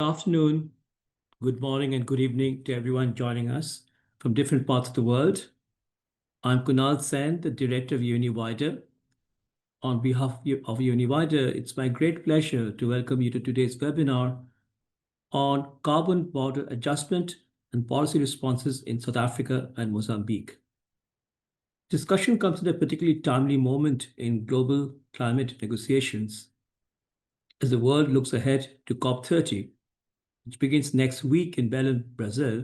Good afternoon, good morning, and good evening to everyone joining us from different parts of the world. I'm Kunal Sen, the director of UNU-WIDER. On behalf of UNU-WIDER, it's my great pleasure to welcome you to today's webinar on carbon border adjustment and policy responses in South Africa and Mozambique. Discussion comes at a particularly timely moment in global climate negotiations as the world looks ahead to COP30, which begins next week in Belém, Brazil.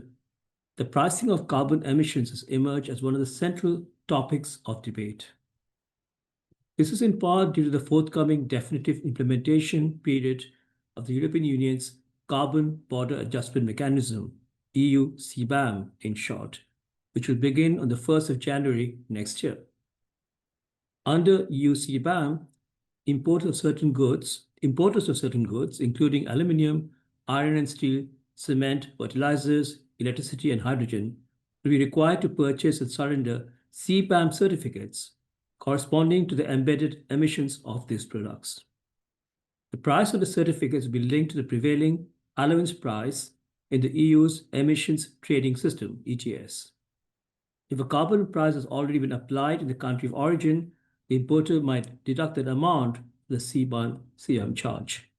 The pricing of carbon emissions has emerged as one of the central topics of debate. This is in part due to the forthcoming definitive implementation period of the European Union's Carbon Border Adjustment Mechanism, EU CBAM in short, which will begin on the 1st of January next year. Under EU CBAM, importers of certain goods, including aluminium, iron and steel, cement, fertilizers, electricity, and hydrogen, will be required to purchase and surrender CBAM certificates corresponding to the embedded emissions of these products. The price of the certificates will be linked to the prevailing allowance price in the EU's Emissions Trading System, ETS. If a carbon price has already been applied in the country of origin, the importer might deduct that amount from the CBAM charge.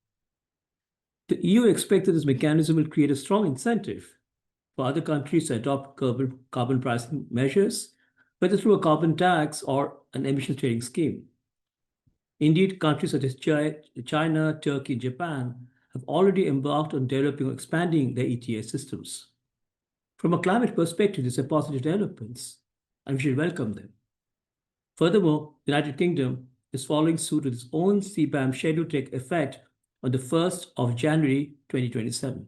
The EU expects that this mechanism will create a strong incentive for other countries to adopt carbon pricing measures, whether through a carbon tax or an emissions trading scheme. Indeed, countries such as China, Turkey, and Japan have already embarked on developing or expanding their ETS systems. From a climate perspective, these are positive developments, and we should welcome them. Furthermore, the United Kingdom is following suit with its own CBAM schedule to take effect on the 1st of January 2027.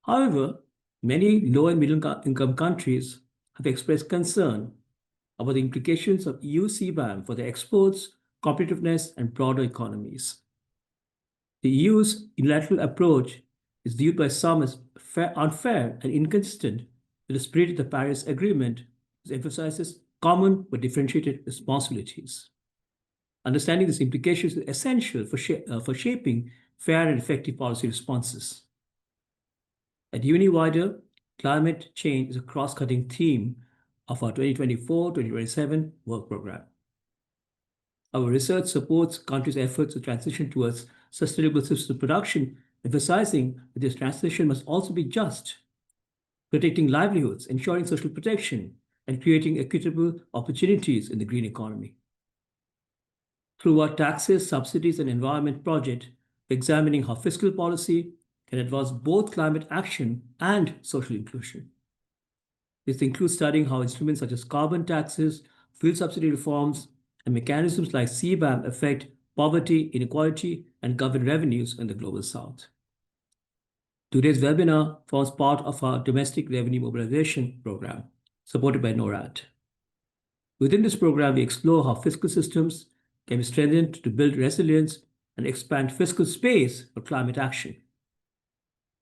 However, many low and middle income countries have expressed concern about the implications of EU CBAM for their exports, competitiveness, and broader economies. The EU's unilateral approach is viewed by some as unfair and inconsistent with the spirit of the Paris Agreement, which emphasizes common but differentiated responsibilities. Understanding these implications is essential for shaping fair and effective policy responses. At UNU-WIDER, climate change is a cross-cutting theme of our 2024-2027 work program. Our research supports countries' efforts to transition towards sustainable systems of production, emphasizing that this transition must also be just, protecting livelihoods, ensuring social protection, and creating equitable opportunities in the green economy. Through our taxes, subsidies, and environment project, we're examining how fiscal policy can advance both climate action and social inclusion. This includes studying how instruments such as carbon taxes, fuel subsidy reforms, and mechanisms like CBAM affect poverty, inequality, and government revenues in the Global South. Today's webinar forms part of our domestic revenue mobilization program, supported by NORAD. Within this program, we explore how fiscal systems can be strengthened to build resilience and expand fiscal space for climate action.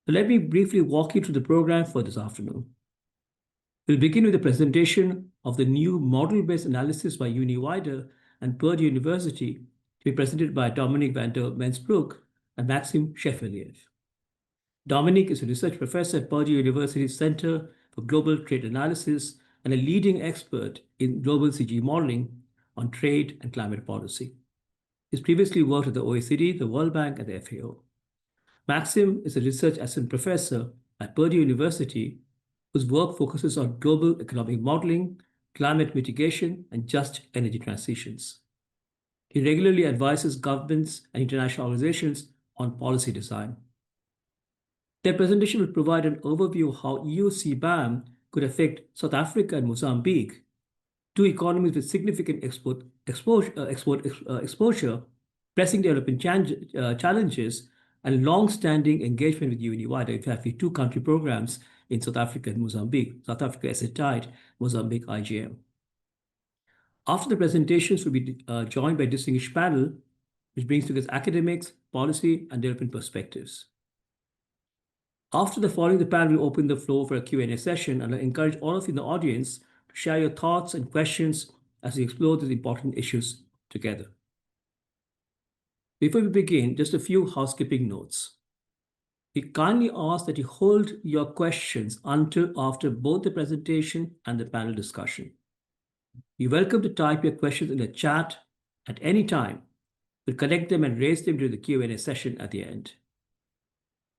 So let me briefly walk you through the program for this afternoon. We'll begin with a presentation of the new model-based analysis by UNU-WIDER and Purdue University to be presented by Dominique van der Mensbroek and Maxime Chevalier. Dominique is a research professor at Purdue University's Center for Global Trade Analysis and a leading expert in global CG modeling on trade and climate policy. He's previously worked at the OECD, the World Bank, and the FAO. Maxime is a research assistant professor at Purdue University whose work focuses on global economic modeling, climate mitigation, and just energy transitions. He regularly advises governments and international organizations on policy design. Their presentation will provide an overview of how EU CBAM could affect South Africa and Mozambique, two economies with significant exposure, pressing development challenges, and long-standing engagement with UNU-WIDER. In fact, we have two country programs in South Africa and Mozambique. South Africa asset-tied, Mozambique IGM. After the presentations, we'll be joined by a distinguished panel, which brings together academics, policy, and development perspectives. After the following the panel, we'll open the floor for a Q&A session, and I encourage all of you in the audience to share your thoughts and questions as we explore these important issues together. Before we begin, just a few housekeeping notes. We kindly ask that you hold your questions until after both the presentation and the panel discussion. You're welcome to type your questions in the chat at any time. We'll connect them and raise them during the Q&A session at the end.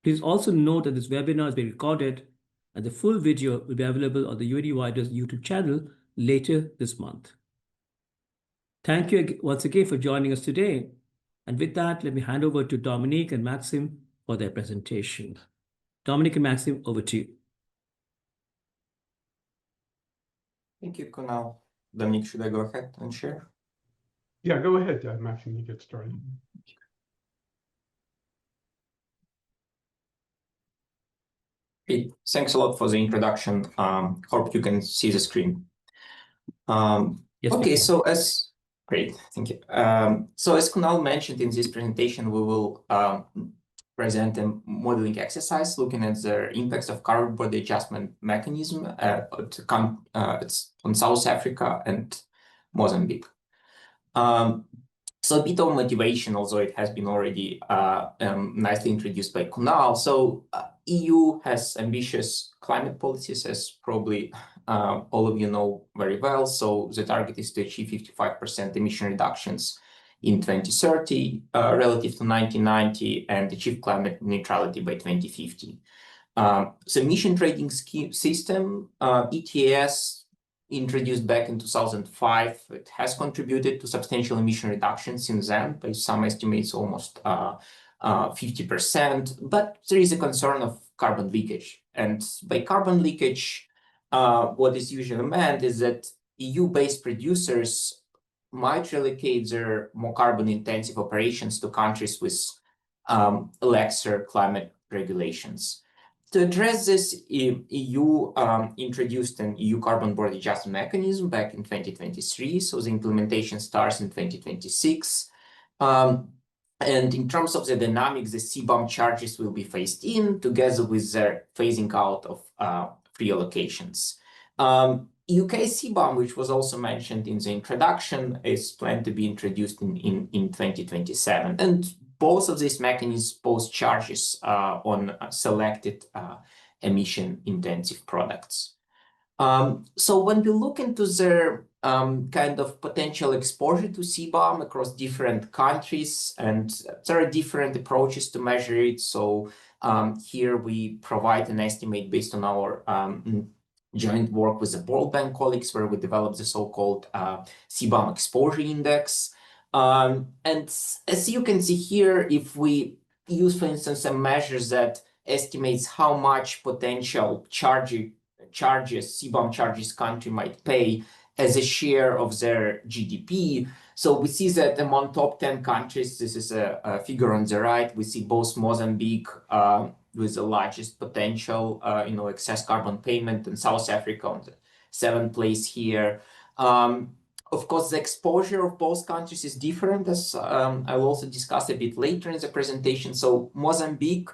Please also note that this webinar is being recorded and the full video will be available on the UNU-WIDER's YouTube channel later this month. Thank you once again for joining us today. And with that, let me hand over to Dominique and Maxim for their presentation. Dominique and Maxim, over to you. Thank you, Kunal. Dominique, should I go ahead and share? Yeah, go ahead, Maxim, you get started. Hey, thanks a lot for the introduction. Hope you can see the screen. Yes, okay, so great, thank you. So as Kunal mentioned in this presentation, we will present a modeling exercise looking at the impacts of carbon border adjustment mechanism it's on South Africa and Mozambique. So a bit of motivation, although it has been already nicely introduced by Kunal. So EU has ambitious climate policies, as probably all of you know very well. So the target is to achieve 55% emission reductions in 2030 relative to 1990 and achieve climate neutrality by 2050. So emission trading system, ETS, introduced back in 2005, it has contributed to substantial emission reductions since then, by some estimates almost 50%, but there is a concern of carbon leakage. And by carbon leakage, what is usually meant is that EU-based producers might relocate their more carbon-intensive operations to countries with laxer climate regulations. To address this, EU introduced an EU carbon border adjustment mechanism back in 2023, so the implementation starts in 2026. And in terms of the dynamics, the CBAM charges will be phased in together with their phasing out of free allocations. UK CBAM, which was also mentioned in the introduction, is planned to be introduced in 2027. And both of these mechanisms pose charges on selected emission-intensive products. So when we look into their kind of potential exposure to CBAM across different countries, and there are different approaches to measure it. So here we provide an estimate based on our joint work with the World Bank colleagues, where we developed the so-called CBAM exposure index. And as you can see here, if we use, for instance, some measures that estimates how much potential charges, CBAM charges country might pay as a share of their GDP. So we see that among top 10 countries, this is a figure on the right, we see both Mozambique with the largest potential, excess carbon payment, and South Africa on the 7th place here. Of course, the exposure of both countries is different, as I'll also discuss a bit later in the presentation. So Mozambique,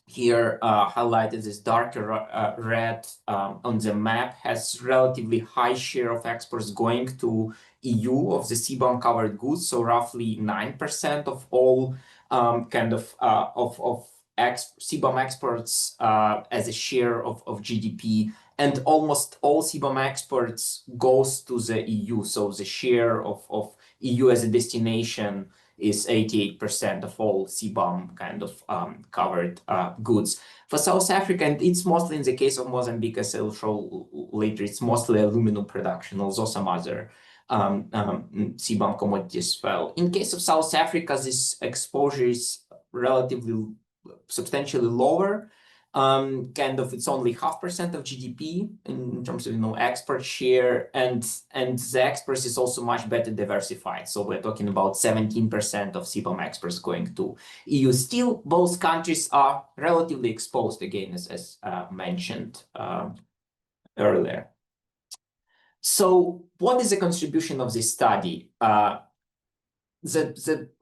here highlighted this darker red on the map, has relatively high share of exports going to EU of the CBAM covered goods. So roughly 9% of all CBAM exports as a share of GDP. And almost all CBAM exports goes to the EU. So the share of EU as a destination is 88% of all CBAM covered goods. For South Africa, and it's mostly in the case of Mozambique, as I'll show later, it's mostly aluminum production, although some other CBAM commodities as well. In case of South Africa, this exposure is relatively substantially lower. It's only 0.5% of GDP in terms of export share, and the exports is also much better diversified. So we're talking about 17% of CBAM exports going to EU. Still, both countries are relatively exposed, again, as mentioned earlier. So what is the contribution of this study? The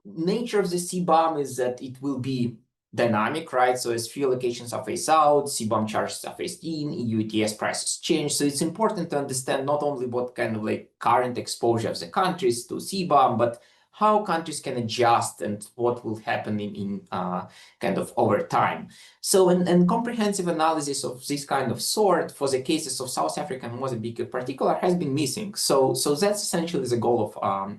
nature of the CBAM is that it will be dynamic, right? So as free allocations are phased out, CBAM charges are phased in, EU ETS prices change. So it's important to understand not only what kind of current exposure of the countries to CBAM, but how countries can adjust and what will happen in kind of over time. So an comprehensive analysis of this kind of sort for the cases of South Africa and Mozambique in particular has been missing. So that's essentially the goal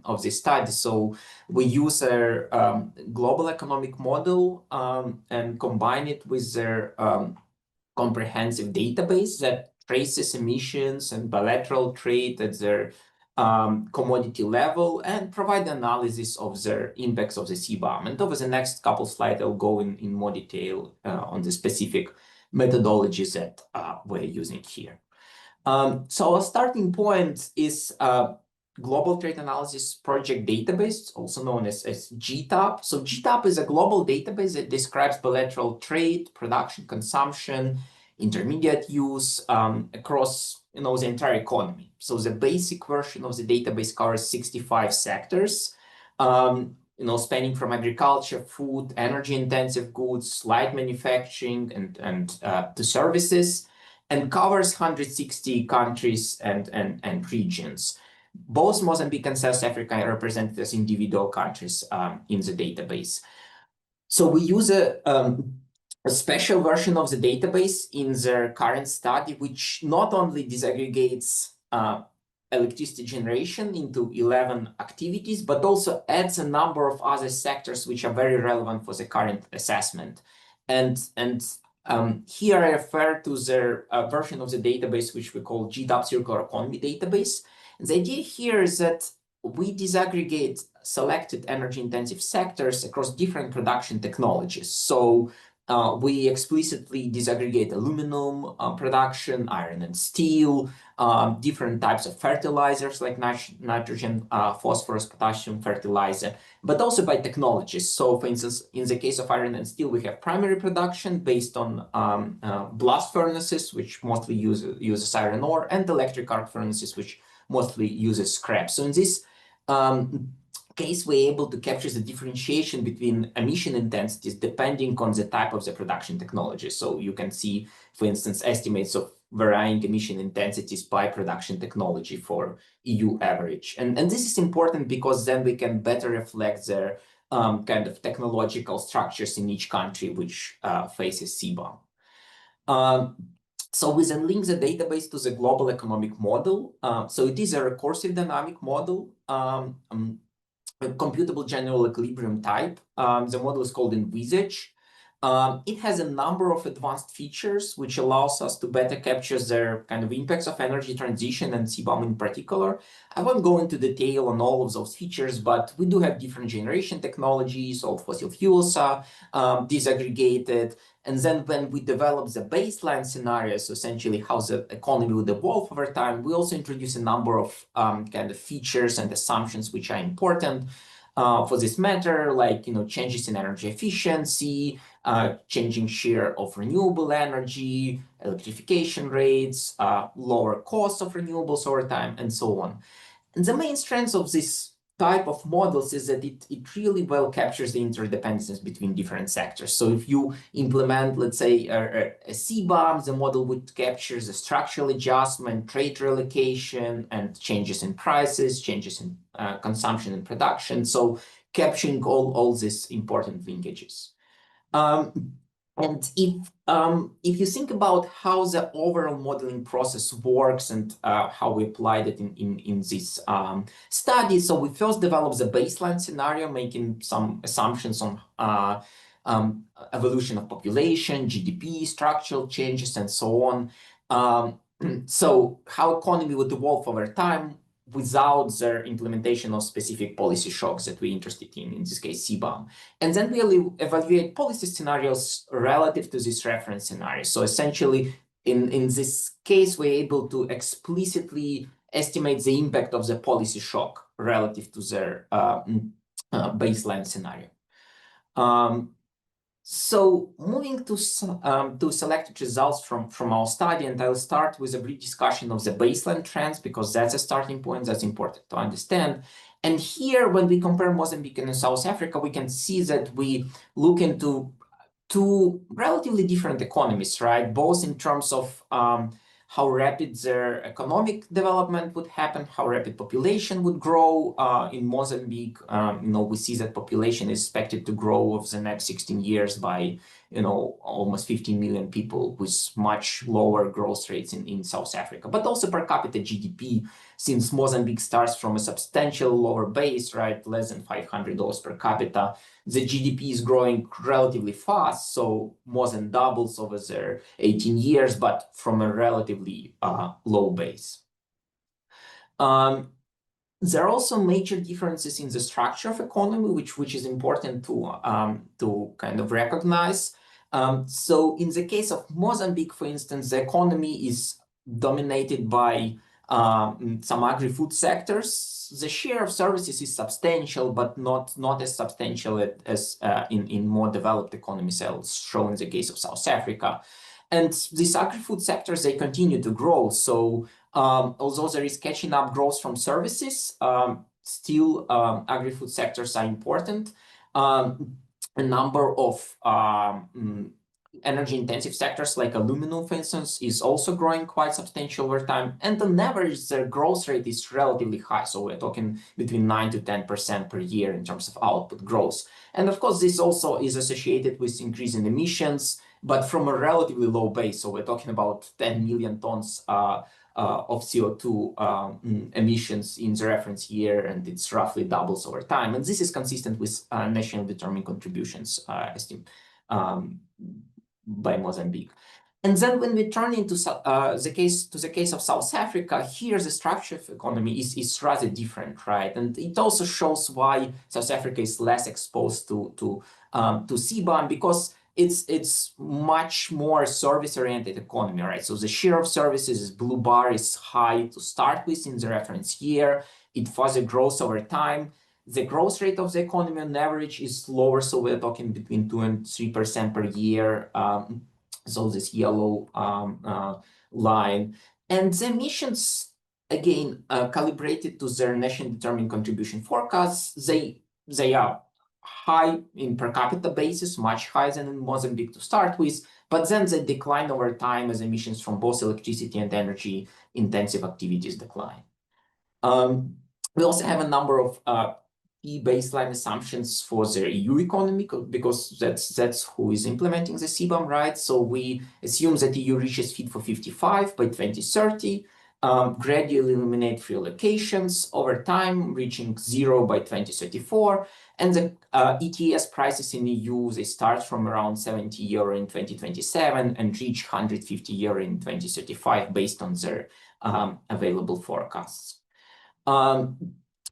of this study. So we use a global economic model and combine it with their comprehensive database that traces emissions and bilateral trade at their commodity level and provide analysis of their impacts of the CBAM. And over the next couple slides, I'll go in more detail on the specific methodologies that we're using here. So our starting point is Global Trade Analysis Project Database, also known as GTAP. So GTAP is a global database that describes bilateral trade, production, consumption, intermediate use across the entire economy. So the basic version of the database covers 65 sectors, spanning from agriculture, food, energy-intensive goods, light manufacturing, and to services, and covers 160 countries and regions. Both Mozambique and South Africa are represented as individual countries in the database. So we use a special version of the database in their current study, which not only disaggregates electricity generation into 11 activities, but also adds a number of other sectors which are very relevant for the current assessment. And here I refer to their version of the database, which we call GTAP Circular Economy Database. The idea here is that we disaggregate selected energy-intensive sectors across different production technologies. So we explicitly disaggregate aluminum production, iron and steel, different types of fertilizers like nitrogen, phosphorus, potassium fertilizer, but also by technologies. So for instance, in the case of iron and steel, we have primary production based on blast furnaces, which mostly uses iron ore, and electric arc furnaces, which mostly uses scrap. So in this case, we're able to capture the differentiation between emission intensities depending on the type of the production technology. So you can see, for instance, estimates of varying emission intensities by production technology for EU average. And this is important because then we can better reflect their kind of technological structures in each country which faces CBAM. So we then link the database to the global economic model. So it is a recursive dynamic model, a computable general equilibrium type. The model is called Envisage. It has a number of advanced features which allows us to better capture their kind of impacts of energy transition and CBAM in particular. I won't go into detail on all of those features, but we do have different generation technologies. All fossil fuels are disaggregated. And then when we develop the baseline scenarios, essentially how the economy would evolve over time, we also introduce a number of kind of features and assumptions which are important for this matter, like changes in energy efficiency, changing share of renewable energy, electrification rates, lower costs of renewables over time, and so on. And the main strengths of this type of models is that it really well captures the interdependencies between different sectors. So if you implement, let's say, a CBAM, the model would capture the structural adjustment, trade relocation, and changes in prices, changes in consumption and production. So capturing all these important linkages. And if you think about how the overall modeling process works and how we applied it in this study, so we first developed the baseline scenario, making some assumptions on evolution of population, GDP, structural changes, and so on. So how economy would evolve over time without their implementation of specific policy shocks that we're interested in this case, CBAM. And then we evaluate policy scenarios relative to this reference scenario. So essentially, in this case, we're able to explicitly estimate the impact of the policy shock relative to their baseline scenario. So moving to selected results from our study, and I'll start with a brief discussion of the baseline trends because that's a starting point that's important to understand. And here, when we compare Mozambique and South Africa, we can see that we look into two relatively different economies, right? Both in terms of how rapid their economic development would happen, how rapid population would grow. In Mozambique, we see that population is expected to grow over the next 16 years by, almost 15 million people, with much lower growth rates in South Africa. But also per capita GDP, since Mozambique starts from a substantial lower base, right, less than $500 per capita, the GDP is growing relatively fast, so more than doubles over their 18 years, but from a relatively low base. There are also major differences in the structure of economy, which is important to kind of recognize. So in the case of Mozambique, for instance, the economy is dominated by some agri-food sectors. The share of services is substantial, but not as substantial as in more developed economies, as shown in the case of South Africa. And these agri-food sectors, they continue to grow. So although there is catching up growth from services, still agri-food sectors are important. A number of energy-intensive sectors like aluminum, for instance, is also growing quite substantial over time. And on average, their growth rate is relatively high. So we're talking between 9 to 10% per year in terms of output growth. And of course, this also is associated with increase in emissions, but from a relatively low base. So we're talking about 10 million tons of CO2 emissions in the reference year, and it's roughly doubles over time. And this is consistent with national determined contributions estimate by Mozambique. And then when we turn into the case of South Africa, here the structure of economy is rather different, right? And it also shows why South Africa is less exposed to CBAM, because it's much more service-oriented economy, right? So the share of services, is blue bar, is high to start with in the reference year. It further grows over time. The growth rate of the economy on average is lower, so we're talking between 2 and 3% per year. So this yellow line. And the emissions, again, calibrated to their national determined contribution forecasts, they are high in per capita basis, much higher than in Mozambique to start with, but then they decline over time as emissions from both electricity and energy intensive activities decline. We also have a number of key baseline assumptions for the EU economy, because that's who is implementing the CBAM, right? So we assume that the EU reaches Fit for 55 by 2030, gradually eliminate free allocations over time, reaching 0 by 2034. And the ETS prices in the EU, they start from around €70 in 2027 and reach €150 in 2035 based on their available forecasts.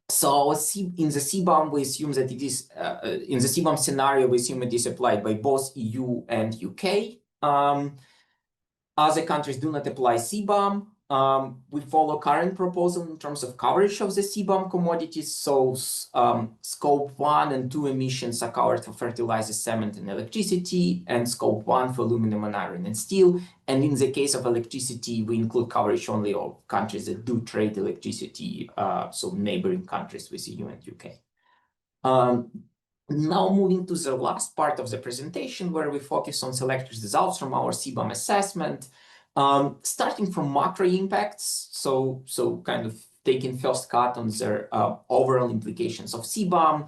So in the CBAM, we assume that it is, in the CBAM scenario, we assume it is applied by both EU and UK. Other countries do not apply CBAM. We follow current proposal in terms of coverage of the CBAM commodities. So scope 1 and 2 emissions are covered for fertilizer, cement, and electricity, and scope 1 for aluminum and iron and steel. And in the case of electricity, we include coverage only of countries that do trade electricity, so neighboring countries with EU and UK. Now moving to the last part of the presentation, where we focus on selected results from our CBAM assessment. Starting from macro impacts, so kind of taking first cut on their overall implications of CBAM.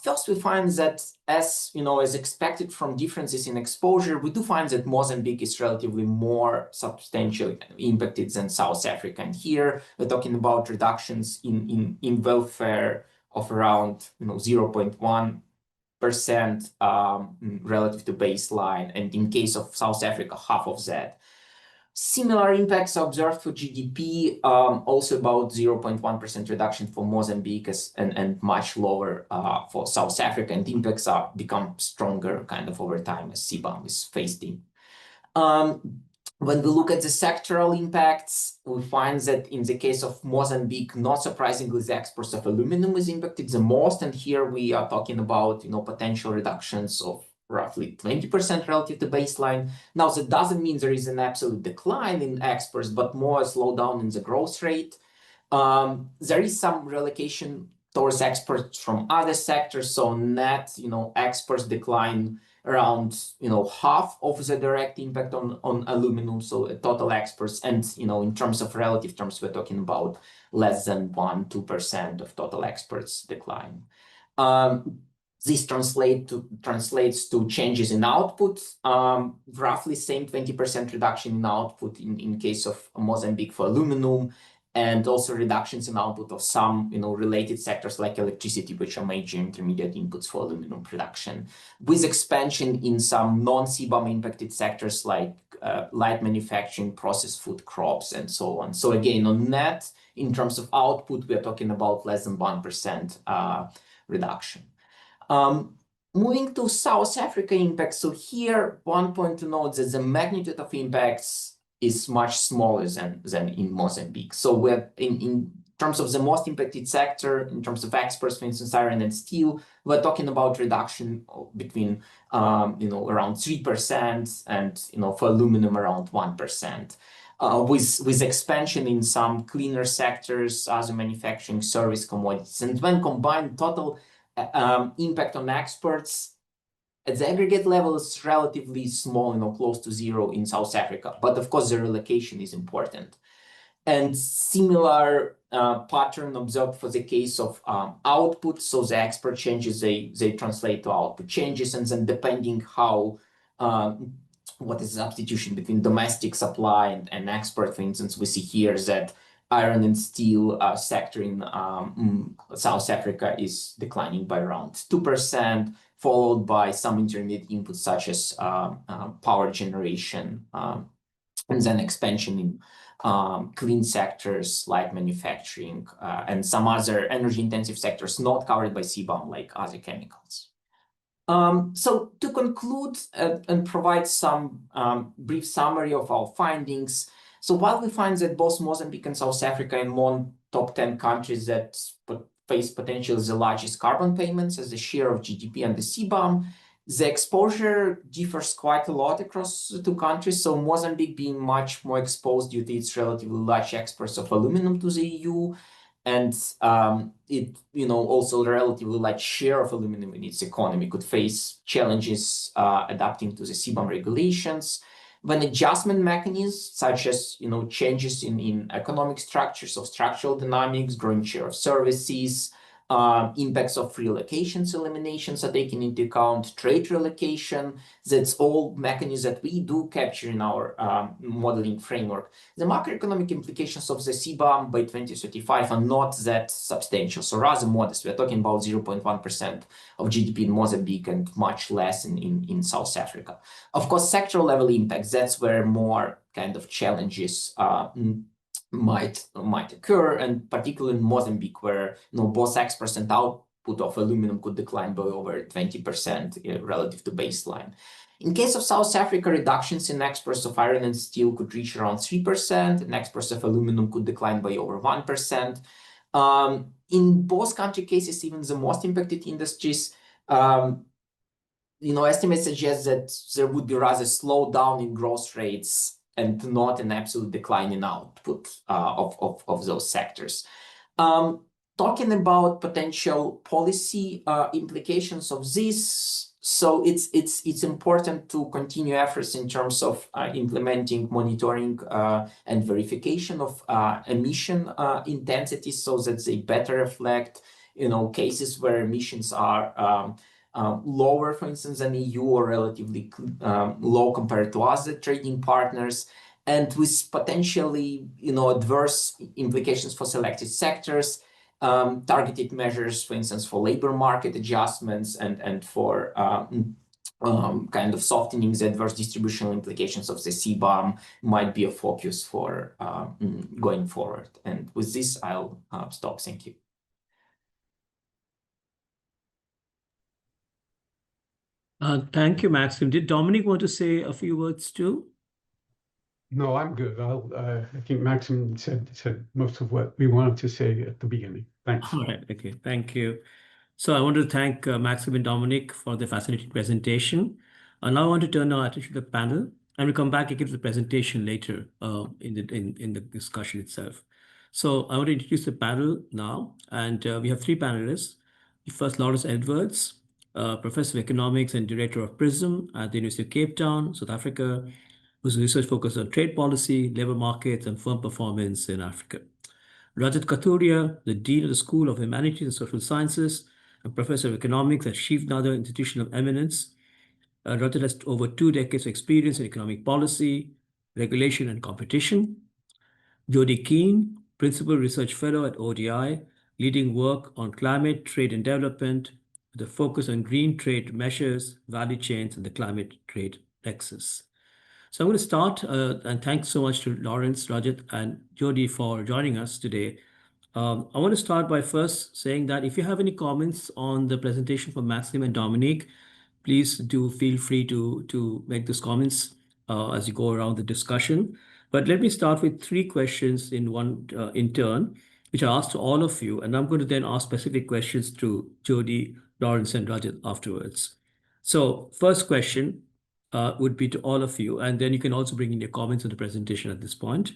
First, we find that as expected from differences in exposure, we do find that Mozambique is relatively more substantially impacted than South Africa. And here we're talking about reductions in welfare of around 0.1% relative to baseline, and in case of South Africa, half of that. Similar impacts observed for GDP, also about 0.1% reduction for Mozambique and much lower for South Africa, and impacts become stronger kind of over time as CBAM is phased in. When we look at the sectoral impacts, we find that in the case of Mozambique, not surprisingly, the exports of aluminum is impacted the most, and here we are talking about potential reductions of roughly 20% relative to baseline. Now, that doesn't mean there is an absolute decline in exports, but more a slowdown in the growth rate. There is some relocation towards exports from other sectors, so net, exports decline around half of the direct impact on aluminum, so total exports, and in terms of relative terms, we're talking about less than 1-2% of total exports decline. This translates to changes in output, roughly same 20% reduction in output in case of Mozambique for aluminum, and also reductions in output of some related sectors like electricity, which are major intermediate inputs for aluminum production, with expansion in some non-CBAM impacted sectors like light manufacturing, processed food, crops, and so on. So again, on net, in terms of output, we are talking about less than 1% reduction. Moving to South Africa impact. So here, one point to note that the magnitude of impacts is much smaller than in Mozambique. So we're in terms of the most impacted sector, in terms of exports, for instance, iron and steel, we're talking about reduction between around 3% and for aluminum around 1%. With expansion in some cleaner sectors, other manufacturing, service, commodities. And when combined, total impact on exports at the aggregate level is relatively small, close to zero in South Africa. But of course, the relocation is important. And similar pattern observed for the case of output. So the export changes, they translate to output changes. And then depending how, what is the substitution between domestic supply and export, for instance, we see here that iron and steel sector in South Africa is declining by around 2%, followed by some intermediate inputs such as power generation, and then expansion in clean sectors like manufacturing and some other energy-intensive sectors not covered by CBAM, like other chemicals. So to conclude and provide some brief summary of our findings. So while we find that both Mozambique and South Africa are among top 10 countries that face potentially the largest carbon payments as a share of GDP and the CBAM, the exposure differs quite a lot across the two countries. So Mozambique being much more exposed due to its relatively large exports of aluminum to the EU, and it also a relatively large share of aluminum in its economy could face challenges adapting to the CBAM regulations. When adjustment mechanisms such as changes in economic structures of structural dynamics, growing share of services, impacts of relocations, eliminations are taken into account, trade relocation, that's all mechanisms that we do capture in our modeling framework. The macroeconomic implications of the CBAM by 2035 are not that substantial, so rather modest. We're talking about 0.1% of GDP in Mozambique and much less in South Africa. Of course, sectoral level impacts, that's where more kind of challenges might occur, and particularly in Mozambique, where both exports and output of aluminum could decline by over 20% relative to baseline. In case of South Africa, reductions in exports of iron and steel could reach around 3%, and exports of aluminum could decline by over 1%. In both country cases, even the most impacted industries, estimates suggest that there would be rather slowdown in growth rates and not an absolute decline in output of those sectors. Talking about potential policy implications of this, so it's important to continue efforts in terms of implementing monitoring and verification of emission intensity so that they better reflect cases where emissions are lower, for instance, than EU, or relatively low compared to other trading partners, and with potentially adverse implications for selected sectors, targeted measures, for instance, for labor market adjustments and for kind of softening the adverse distributional implications of the CBAM might be a focus for going forward. And with this, I'll stop. Thank you. Thank you, Maxim. Did Dominic want to say a few words too? No, I'm good. I think Maxim said most of what we wanted to say at the beginning. Thanks. All right. Okay. Thank you. So I want to thank Maxim and Dominic for the fascinating presentation. And now I want to turn our attention to the panel, and we'll come back and give the presentation later in the discussion itself. So I want to introduce the panel now, and we have three panelists. First, Lawrence Edwards, Professor of Economics and Director of PRISM at the University of Cape Town, South Africa, whose research focuses on trade policy, labor markets, and firm performance in Africa. Rajat Kathuria, the Dean of the School of Humanities and Social Sciences and Professor of Economics at Shiv Nadar Institution of Eminence. Rajat has over 2 decades of experience in economic policy, regulation, and competition. Jody Keane, Principal Research Fellow at ODI, leading work on climate, trade, and development with a focus on green trade measures, value chains, and the climate trade nexus. So I'm going to start, and thanks so much to Lawrence, Rajat, and Jody for joining us today. I want to start by first saying that if you have any comments on the presentation from Maxime and Dominique, please do feel free to make those comments as you go around the discussion. But let me start with 3 questions in turn, which I asked to all of you, and I'm going to then ask specific questions to Jody, Lawrence, and Rajat afterwards. So first question would be to all of you, and then you can also bring in your comments on the presentation at this point.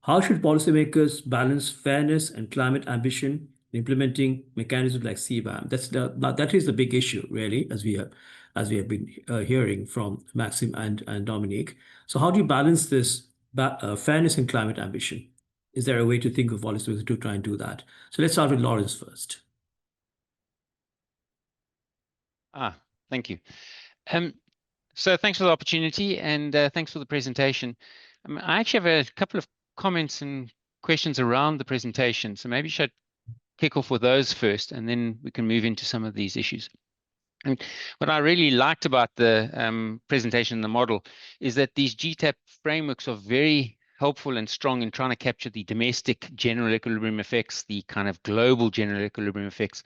How should policymakers balance fairness and climate ambition in implementing mechanisms like CBAM? That is the big issue, really, as we have been hearing from Maxime and Dominique. So how do you balance this fairness and climate ambition? Is there a way to think of policymakers to try and do that? So let's start with Lawrence first. Thank you. So thanks for the opportunity, and thanks for the presentation. I actually have a couple of comments and questions around the presentation. So maybe I should kick off with those first, and then we can move into some of these issues. And what I really liked about the presentation and the model is that these GTAP frameworks are very helpful and strong in trying to capture the domestic general equilibrium effects, the kind of global general equilibrium effects,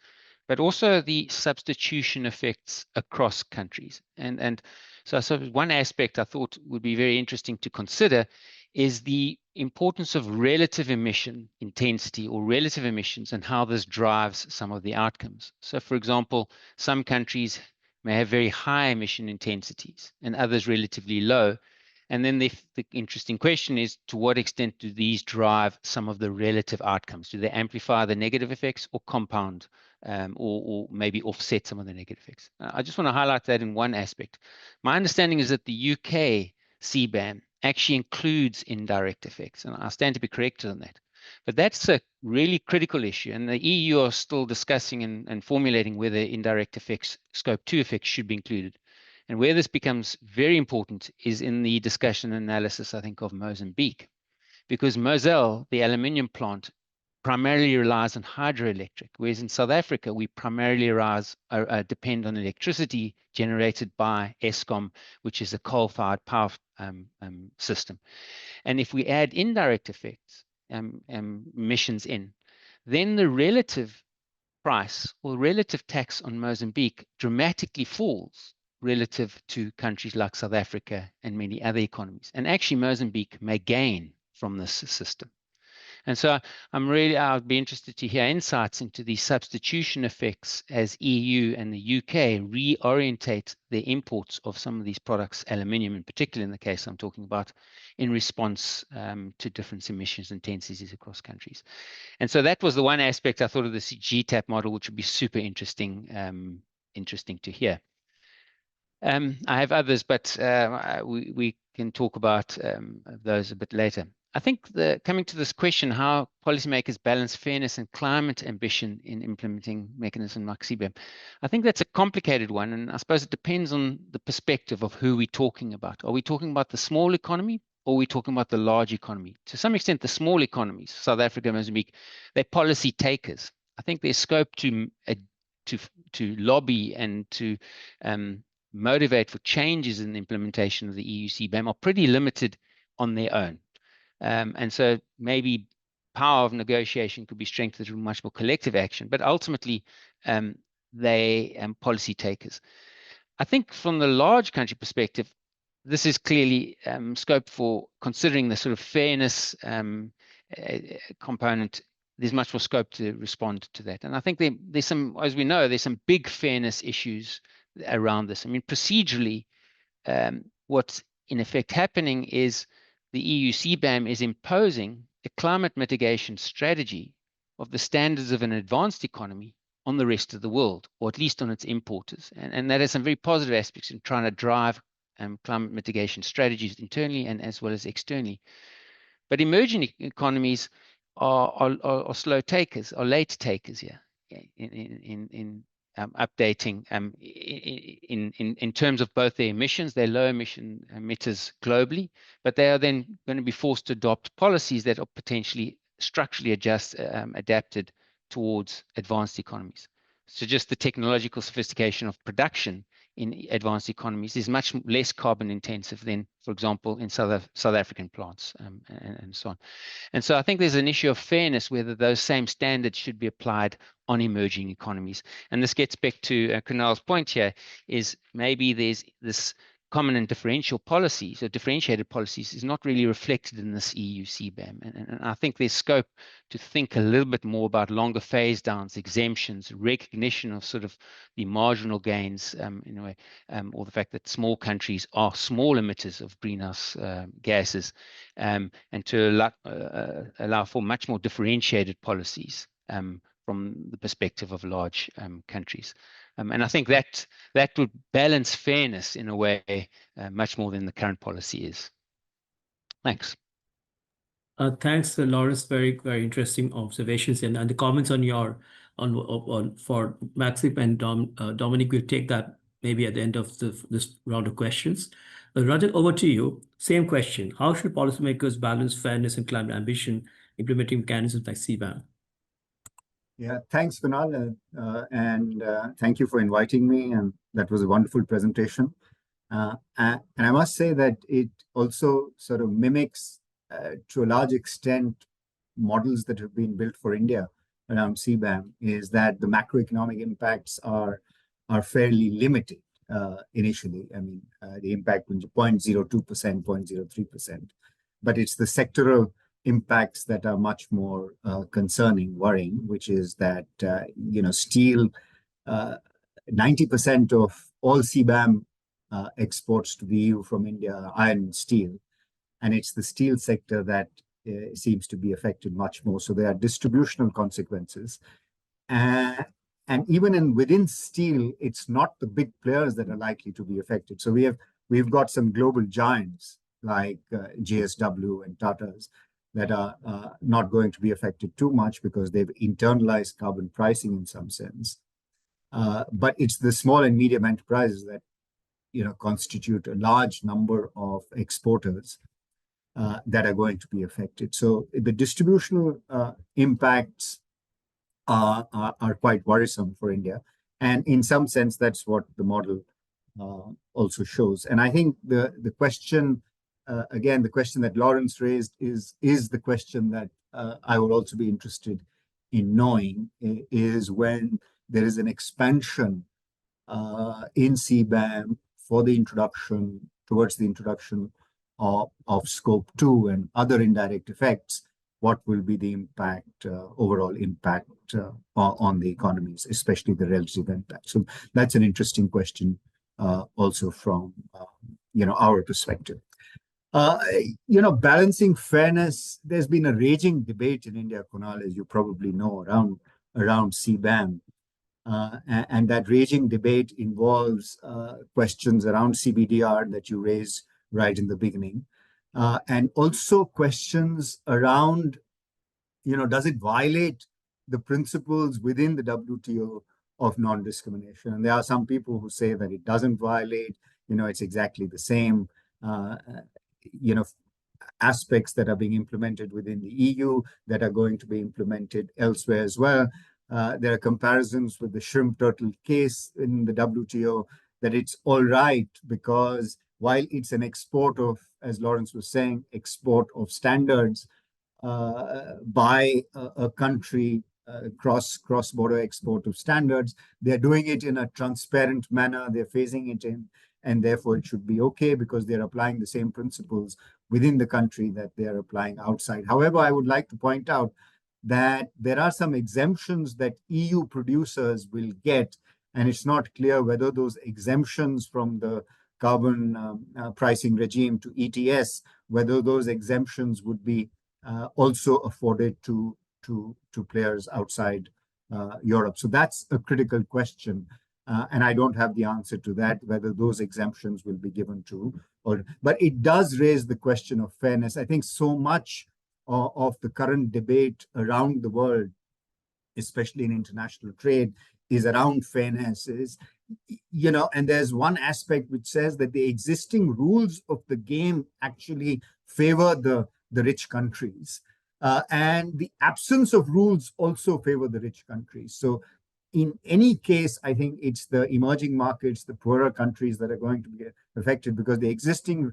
but also the substitution effects across countries. And so one aspect I thought would be very interesting to consider is the importance of relative emission intensity or relative emissions and how this drives some of the outcomes. So for example, some countries may have very high emission intensities and others relatively low. And then the interesting question is, to what extent do these drive some of the relative outcomes? Do they amplify the negative effects or compound or maybe offset some of the negative effects? I just want to highlight that in one aspect. My understanding is that the UK CBAM actually includes indirect effects, and I stand to be corrected on that. But that's a really critical issue, and the EU are still discussing and formulating whether indirect effects, scope 2 effects, should be included. And where this becomes very important is in the discussion and analysis, I think, of Mozambique, because Moselle, the aluminium plant, primarily relies on hydroelectric, whereas in South Africa, we primarily depend on electricity generated by Eskom, which is a coal-fired power system. And if we add indirect effects, emissions in, then the relative price or relative tax on Mozambique dramatically falls relative to countries like South Africa and many other economies. And actually, Mozambique may gain from this system. And so I'd be interested to hear insights into the substitution effects as EU and the UK reorientate the imports of some of these products, aluminium in particular in the case I'm talking about, in response to different emissions intensities across countries. And so that was the one aspect I thought of the GTAP model, which would be super interesting to hear. I have others, but we can talk about those a bit later. I think coming to this question, how policymakers balance fairness and climate ambition in implementing mechanisms like CBAM, I think that's a complicated one, and I suppose it depends on the perspective of who we're talking about. Are we talking about the small economy, or are we talking about the large economy? To some extent, the small economies, South Africa, Mozambique, they're policy takers. I think there's scope to lobby and to motivate for changes in the implementation of the EU CBAM are pretty limited on their own. And so maybe power of negotiation could be strengthened through much more collective action, but ultimately they policy takers. I think from the large country perspective, this is clearly scope for considering the sort of fairness component. There's much more scope to respond to that. And I think there's some, as we know, there's some big fairness issues around this. I mean, procedurally, what's in effect happening is the EU CBAM is imposing a climate mitigation strategy of the standards of an advanced economy on the rest of the world, or at least on its importers. And that has some very positive aspects in trying to drive climate mitigation strategies internally and as well as externally. But emerging economies are slow takers, are late takers here in updating in terms of both their emissions. They're low emission emitters globally, but they are then going to be forced to adopt policies that are potentially structurally adapted towards advanced economies. So just the technological sophistication of production in advanced economies is much less carbon intensive than, for example, in South African plants and so on. And so I think there's an issue of fairness whether those same standards should be applied on emerging economies. And this gets back to Kunal's point here, is maybe there's this common and differential policies or differentiated policies is not really reflected in this EU CBAM. And I think there's scope to think a little bit more about longer phase downs, exemptions, recognition of sort of the marginal gains in a way, or the fact that small countries are small emitters of greenhouse gases, and to allow for much more differentiated policies from the perspective of large countries. And I think that would balance fairness in a way much more than the current policy is. Thanks. Thanks, Lawrence. Very, very interesting observations and the comments on your for Maxim and Dominic. We'll take that maybe at the end of this round of questions. Rajat, over to you. Same question. How should policymakers balance fairness and climate ambition, implementing mechanisms like CBAM? Yeah, thanks, Kunal, and thank you for inviting me. And that was a wonderful presentation. And I must say that it also sort of mimics, to a large extent, models that have been built for India around CBAM, is that the macroeconomic impacts are fairly limited initially. I mean, the impact was 0.02%, 0.03%, but it's the sectoral impacts that are much more concerning, worrying, which is that, steel, 90% of all CBAM exports to the EU from India are iron and steel. And it's the steel sector that seems to be affected much more. So there are distributional consequences. And even within steel, it's not the big players that are likely to be affected. So we've got some global giants like JSW and Tata's that are not going to be affected too much because they've internalized carbon pricing in some sense. But it's the small and medium enterprises that constitute a large number of exporters that are going to be affected. So the distributional impacts are quite worrisome for India. And in some sense, that's what the model also shows. And I think the question, again, the question that Lawrence raised is the question that I would also be interested in knowing, is when there is an expansion in CBAM for the introduction, towards the introduction of scope 2 and other indirect effects, what will be the impact, overall impact on the economies, especially the relative impact. So that's an interesting question also from our perspective. Balancing fairness, there's been a raging debate in India, Kunal, as you probably know, around CBAM. And that raging debate involves questions around CBDR that you raised right in the beginning. And also questions around, does it violate the principles within the WTO of non-discrimination? And there are some people who say that it doesn't violate, it's exactly the same, aspects that are being implemented within the EU that are going to be implemented elsewhere as well. There are comparisons with the shrimp turtle case in the WTO, that it's all right because while it's an export of, as Lawrence was saying, export of standards by a country, cross-border export of standards, they're doing it in a transparent manner, they're phasing it in, and therefore it should be okay because they're applying the same principles within the country that they're applying outside. However, I would like to point out that there are some exemptions that EU producers will get, and it's not clear whether those exemptions from the carbon pricing regime to ETS, whether those exemptions would be also afforded to players outside Europe. So that's a critical question. And I don't have the answer to that, whether those exemptions will be given to, but it does raise the question of fairness. I think so much of the current debate around the world, especially in international trade, is around fairness. And there's one aspect which says that the existing rules of the game actually favor the rich countries. And the absence of rules also favor the rich countries. So in any case, I think it's the emerging markets, the poorer countries that are going to be affected, because the existing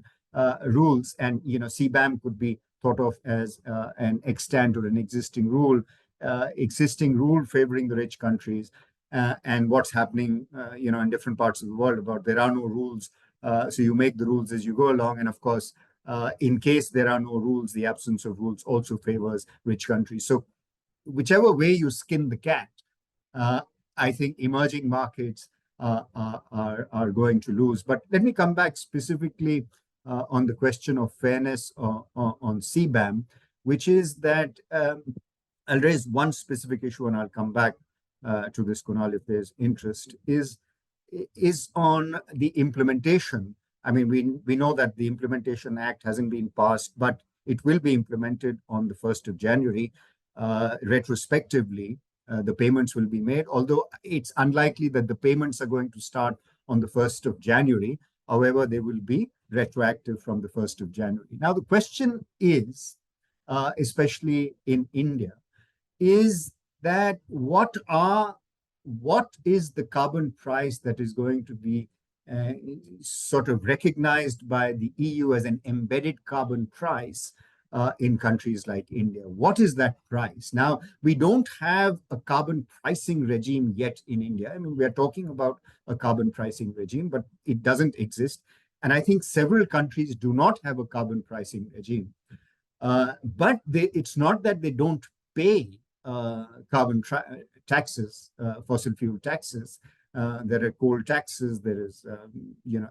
rules, and CBAM could be thought of as an extant or an existing rule favoring the rich countries, and what's happening in different parts of the world about there are no rules, so you make the rules as you go along. And of course, in case there are no rules, the absence of rules also favors rich countries. So whichever way you skin the cat, I think emerging markets are going to lose. But let me come back specifically on the question of fairness on CBAM, which is that I'll raise one specific issue and I'll come back to this, Kunal, if there's interest, is on the implementation. I mean, we know that the Implementation Act hasn't been passed, but it will be implemented on the 1st of January. Retrospectively, the payments will be made, although it's unlikely that the payments are going to start on the 1st of January. However, they will be retroactive from the 1st of January. Now, the question is, especially in India, is that what is the carbon price that is going to be sort of recognized by the EU as an embedded carbon price in countries like India? What is that price? Now, we don't have a carbon pricing regime yet in India. I mean, we are talking about a carbon pricing regime, but it doesn't exist. And I think several countries do not have a carbon pricing regime. But it's not that they don't pay carbon taxes, fossil fuel taxes. There are coal taxes, there is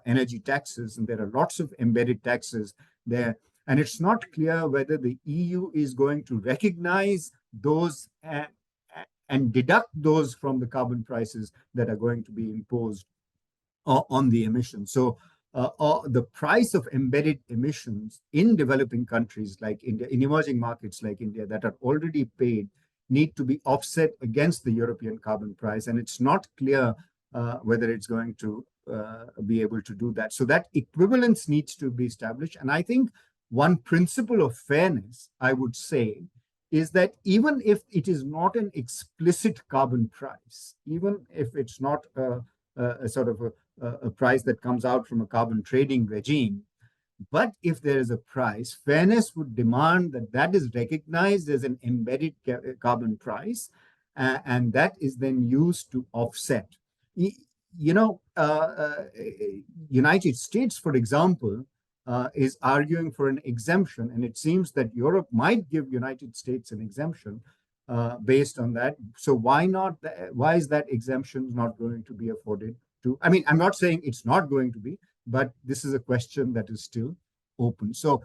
energy taxes, and there are lots of embedded taxes there. And it's not clear whether the EU is going to recognize those and deduct those from the carbon prices that are going to be imposed on the emissions. So the price of embedded emissions in developing countries like India, in emerging markets like India that are already paid, need to be offset against the European carbon price. And it's not clear whether it's going to be able to do that. So that equivalence needs to be established. And I think one principle of fairness, I would say, is that even if it is not an explicit carbon price, even if it's not a sort of a price that comes out from a carbon trading regime, but if there is a price, fairness would demand that that is recognized as an embedded carbon price, and that is then used to offset. United States, for example, is arguing for an exemption, and it seems that Europe might give United States an exemption based on that. So why not? Why is that exemption not going to be afforded to? I mean, I'm not saying it's not going to be, but this is a question that is still open. So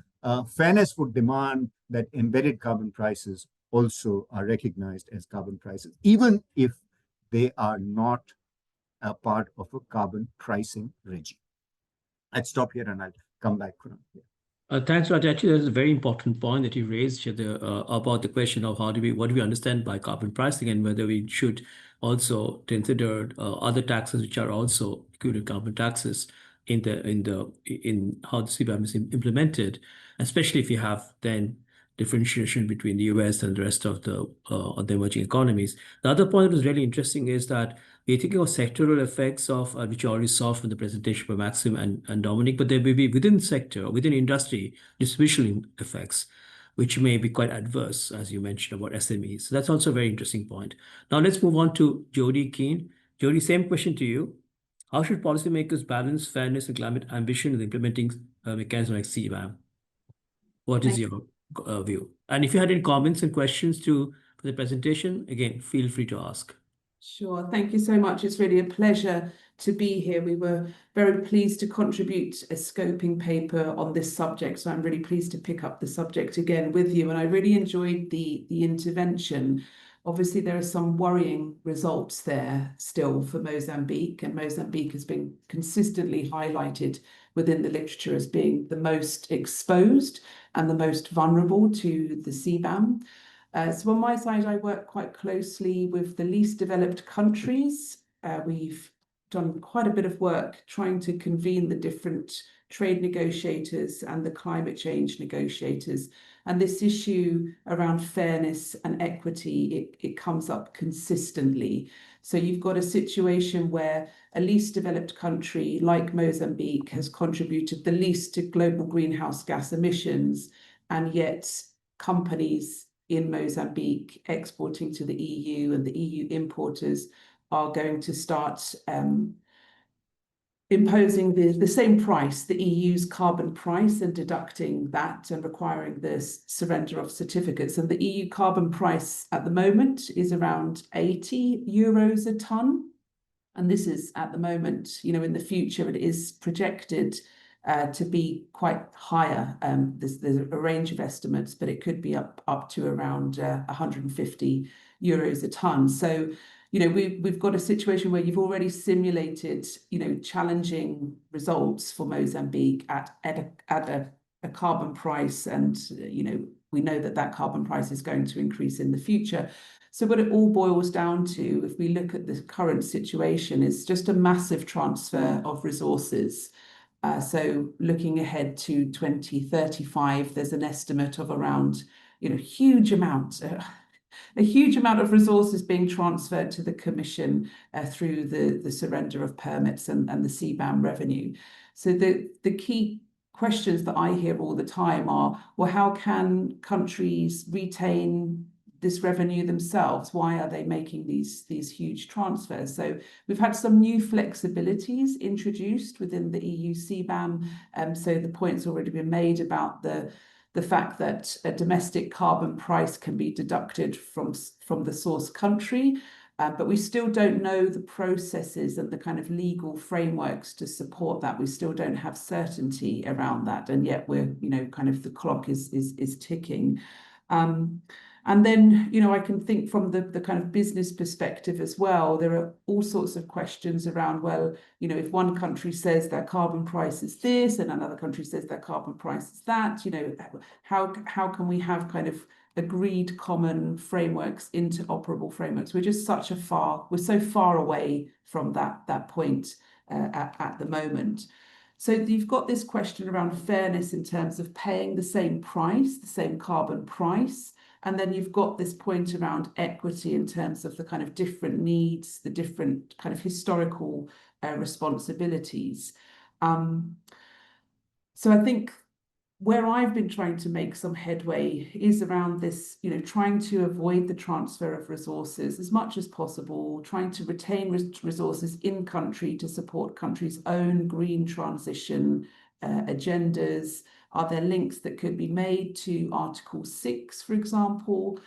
fairness would demand that embedded carbon prices also are recognized as carbon prices, even if they are not a part of a carbon pricing regime. I'd stop here and I'll come back. Thanks, Raj. Actually, that's a very important point that you raised here about the question of what do we understand by carbon pricing, and whether we should also consider other taxes which are also included carbon taxes in how the CBAM is implemented, especially if you have then differentiation between the US and the rest of the emerging economies. The other point that was really interesting is that we're thinking of sectoral effects of which you already saw from the presentation by Maxim and Dominic, but there may be within sector, within industry, distributional effects, which may be quite adverse, as you mentioned about SMEs. So that's also a very interesting point. Now let's move on to Jody Keane. Jody, same question to you. How should policymakers balance fairness and climate ambition with implementing mechanisms like CBAM? What is your view? And if you had any comments and questions for the presentation, again, feel free to ask. Sure. Thank you so much. It's really a pleasure to be here. We were very pleased to contribute a scoping paper on this subject, so I'm really pleased to pick up the subject again with you. And I really enjoyed the intervention Obviously, there are some worrying results there still for Mozambique, and Mozambique has been consistently highlighted within the literature as being the most exposed and the most vulnerable to the CBAM. So on my side, I work quite closely with the least developed countries. We've done quite a bit of work trying to convene the different trade negotiators and the climate change negotiators. And this issue around fairness and equity, it comes up consistently. So you've got a situation where a least developed country like Mozambique has contributed the least to global greenhouse gas emissions, and yet companies in Mozambique exporting to the EU and the EU importers are going to start imposing the same price, the EU's carbon price, and deducting that and requiring the surrender of certificates. And the EU carbon price at the moment is around 80 euros a tonne. And this is at the moment, you know, in the future, it is projected to be quite higher. There's a range of estimates, but it could be up to around 150 euros a tonne. So, you know, we've got a situation where you've already simulated, you know, challenging results for Mozambique at a carbon price, and you know, we know that carbon price is going to increase in the future. So what it all boils down to, if we look at the current situation, is just a massive transfer of resources. So looking ahead to 2035, there's an estimate of around, you know, a huge amount of resources being transferred to the Commission through the surrender of permits and the CBAM revenue. So the key questions that I hear all the time are, well, how can countries retain this revenue themselves? Why are they making these huge transfers? So we've had some new flexibilities introduced within the EU CBAM. So the point's already been made about the fact that a domestic carbon price can be deducted from the source country, but we still don't know the processes and the kind of legal frameworks to support that. We still don't have certainty around that, and yet we're, you know, kind of the clock is ticking. And then, you know, I can think from the kind of business perspective as well. There are all sorts of questions around, well, you know, if one country says their carbon price is this and another country says their carbon price is that, you know, how can we have kind of agreed common frameworks, interoperable frameworks? We're so far away from that point at the moment. So you've got this question around fairness in terms of paying the same price, the same carbon price. And then you've got this point around equity in terms of the kind of different needs, the different kind of historical responsibilities. So I think where I've been trying to make some headway is around this, you know, trying to avoid the transfer of resources as much as possible, trying to retain resources in country to support countries' own green transition agendas. Are there links that could be made to Article 6, for example?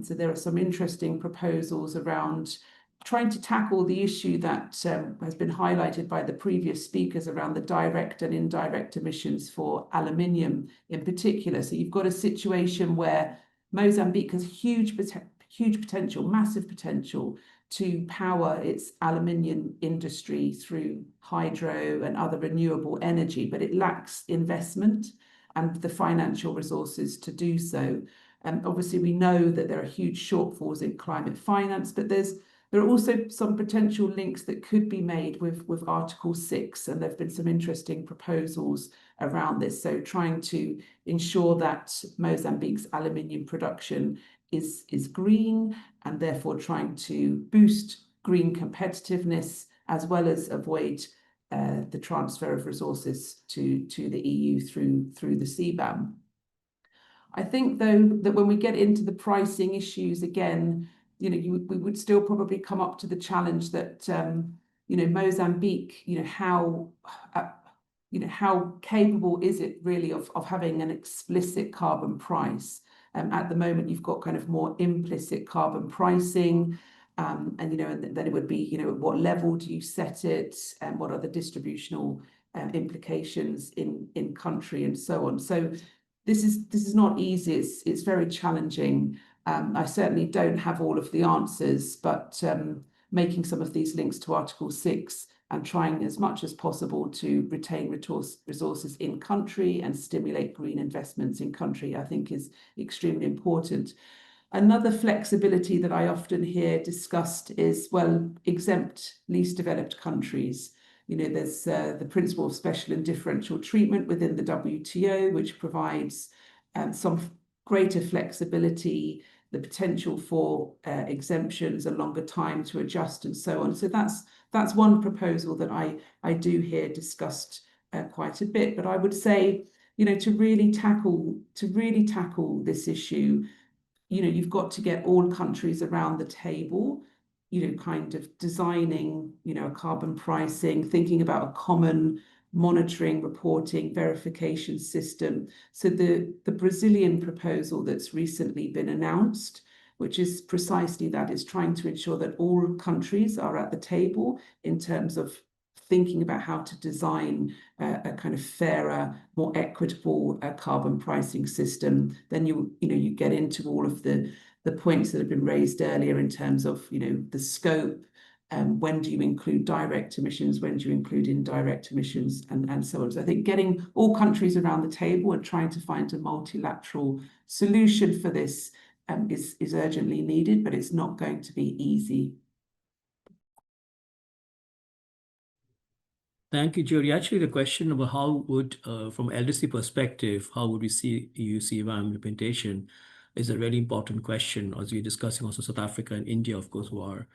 So there are some interesting proposals around trying to tackle the issue that has been highlighted by the previous speakers around the direct and indirect emissions for aluminium in particular. So you've got a situation where Mozambique has huge potential, massive potential to power its aluminium industry through hydro and other renewable energy, but it lacks investment and the financial resources to do so. And obviously we know that there are huge shortfalls in climate finance, but there are also some potential links that could be made with Article 6, and there have been some interesting proposals around this. So trying to ensure that Mozambique's aluminium production is green, and therefore trying to boost green competitiveness, as well as avoid the transfer of resources to the EU through the CBAM. I think, though, that when we get into the pricing issues again, you know, we would still probably come up to the challenge that, you know, Mozambique, you know, how capable is it really of having an explicit carbon price? At the moment, you've got kind of more implicit carbon pricing, and, you know, and then it would be, you know, at what level do you set it, and what are the distributional implications in country and so on. So this is not easy. It's very challenging. I certainly don't have all of the answers, but making some of these links to Article 6 and trying as much as possible to retain resources in country and stimulate green investments in country, I think is extremely important. Another flexibility that I often hear discussed is, well, exempt least developed countries. You know, there's the principle of special and differential treatment within the WTO, which provides some greater flexibility, the potential for exemptions, a longer time to adjust, and so on. So that's one proposal that I do hear discussed quite a bit. But I would say, you know, to really tackle this issue, you know, you've got to get all countries around the table, you know, kind of designing, you know, a carbon pricing, thinking about a common monitoring, reporting, verification system. So the Brazilian proposal that's recently been announced, which is precisely that, is trying to ensure that all countries are at the table in terms of thinking about how to design a kind of fairer, more equitable carbon pricing system. Then you get into all of the points that have been raised earlier in terms of, you know, the scope, when do you include direct emissions, when do you include indirect emissions, and so on. So I think getting all countries around the table and trying to find a multilateral solution for this is urgently needed, but it's not going to be easy. Thank you, Jody. Actually, the question about how would, from LDC perspective, how would we see EU CBAM implementation is a really important question, as we're discussing also South Africa and India, of course, who are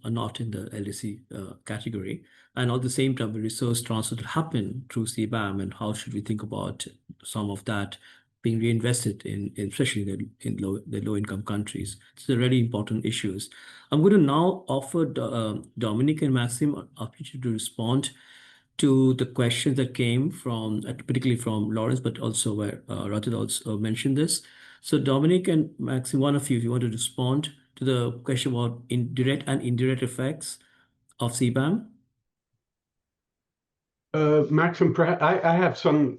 not in the LDC category. And at the same time, the resource transfer to happen through CBAM, and how should we think about some of that being reinvested in especially in the low-income countries. These are really important issues. I'm going to now offer Dominic and Maxim an opportunity to respond to the questions that came from, particularly from Lawrence, but also where Rajat also mentioned this. So Dominic and Maxim, one of you, if you want to respond to the question about direct and indirect effects of CBAM. Maxim, I have some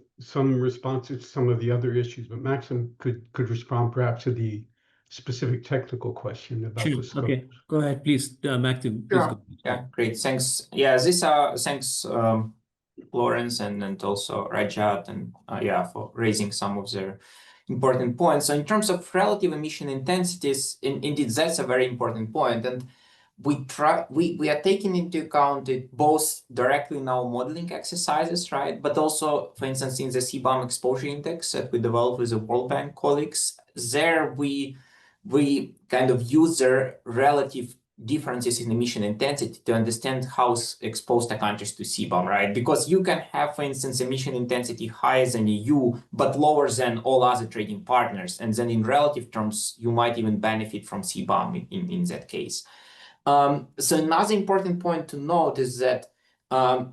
responses to some of the other issues, but Maxim could respond perhaps to the specific technical question about the scope. Okay, go ahead, please, Maxim. Please go. Yeah, great. Thanks. Yeah, thanks, Lawrence and also Rajat, and for raising some of their important points. So in terms of relative emission intensities, indeed, that's a very important point. And we are taking into account it both directly in our modeling exercises, right? But also, for instance, in the CBAM exposure index that we developed with the World Bank colleagues, there we kind of use the relative differences in emission intensity to understand how exposed the countries to CBAM, right? Because you can have, for instance, emission intensity higher than EU, but lower than all other trading partners. And then in relative terms, you might even benefit from CBAM in that case. So another important point to note is that the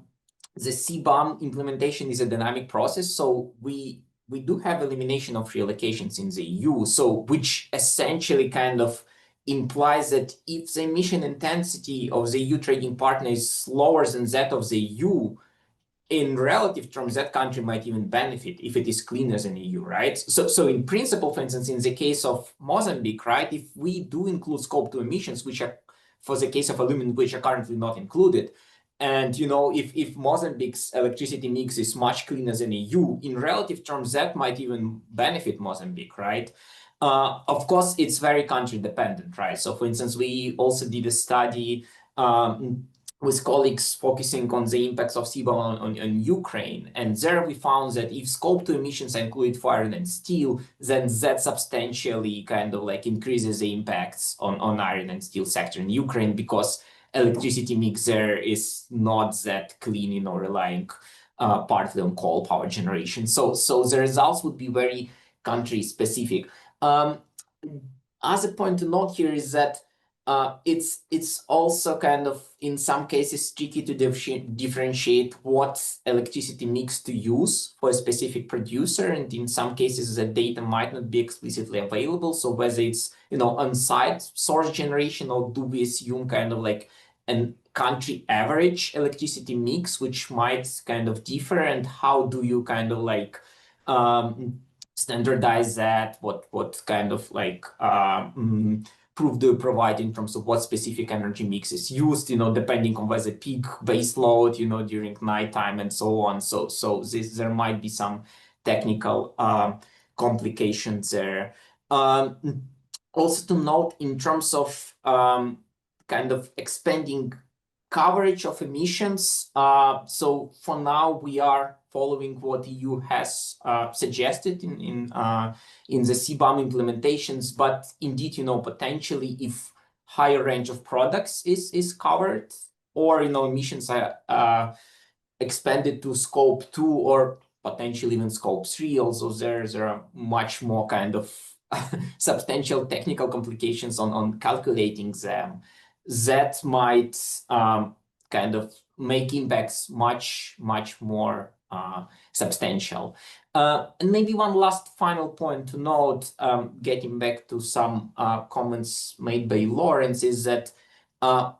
CBAM implementation is a dynamic process. So we do have elimination of reallocations in the EU, so which essentially kind of implies that if the emission intensity of the EU trading partner is lower than that of the EU, in relative terms, that country might even benefit if it is cleaner than EU, right? So in principle, for instance, in the case of Mozambique, right, if we do include scope 2 emissions, which are, for the case of aluminum, which are currently not included, and, you know, if Mozambique's electricity mix is much cleaner than EU, in relative terms, that might even benefit Mozambique, right? Of course, it's very country dependent, right? So, for instance, we also did a study with colleagues focusing on the impacts of CBAM on Ukraine. And there we found that if scope 2 emissions are included for iron and steel, then that substantially kind of like increases the impacts on iron and steel sector in Ukraine, because electricity mix there is not that clean, you know, relying partly on coal power generation. So the results would be very country specific. Other point to note here is that it's also kind of in some cases tricky to differentiate what electricity mix to use for a specific producer, and in some cases the data might not be explicitly available. So whether it's, you know, on-site source generation, or do we assume kind of like a country average electricity mix, which might kind of differ, and how do you kind of like standardize that? What kind of like proof do you provide in terms of what specific energy mix is used, depending on whether peak base load, during nighttime and so on. So there might be some technical complications there. Also to note in terms of kind of expanding coverage of emissions. So for now, we are following what EU has suggested in the CBAM implementations. But indeed, potentially if higher range of products is covered, or emissions are expanded to scope 2 or potentially even scope 3. Also, there are much more kind of substantial technical complications on calculating them. That might kind of make impacts much more substantial. And maybe one last final point to note, getting back to some comments made by Lawrence, is that